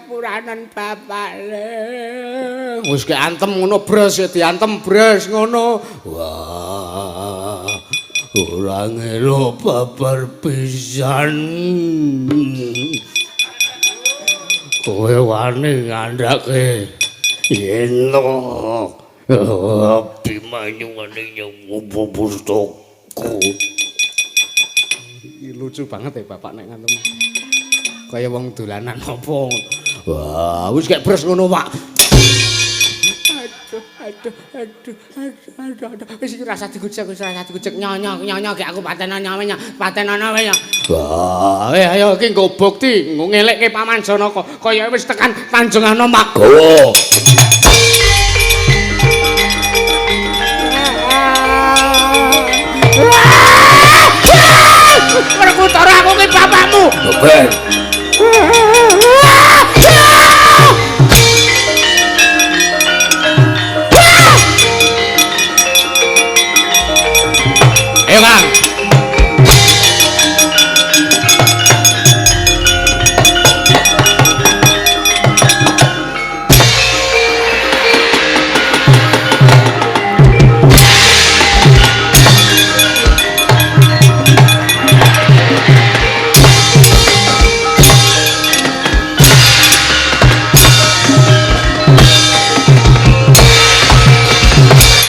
Puranan bapak Le. Wis ke antem ngono bres ya diantem bres ngono. Wah, ora ngelo babar pisan. Kowe wani ngandhake yen Abimanyu ngene nyuwuh pustaka. Lucu banget ya bapak nek ngantem. Kaya wong dolanan apa. Wah, wis kek bres ngono, Pak. Aduh. Wis iki rasa digucek nyonyo gek aku patenono ya. Wah, ayo iki nggo bukti, nggo ngelekke Paman Janaka kaya wis tekan Panjenengan Magawa. Werkutara aku ki bapakmu. Ben.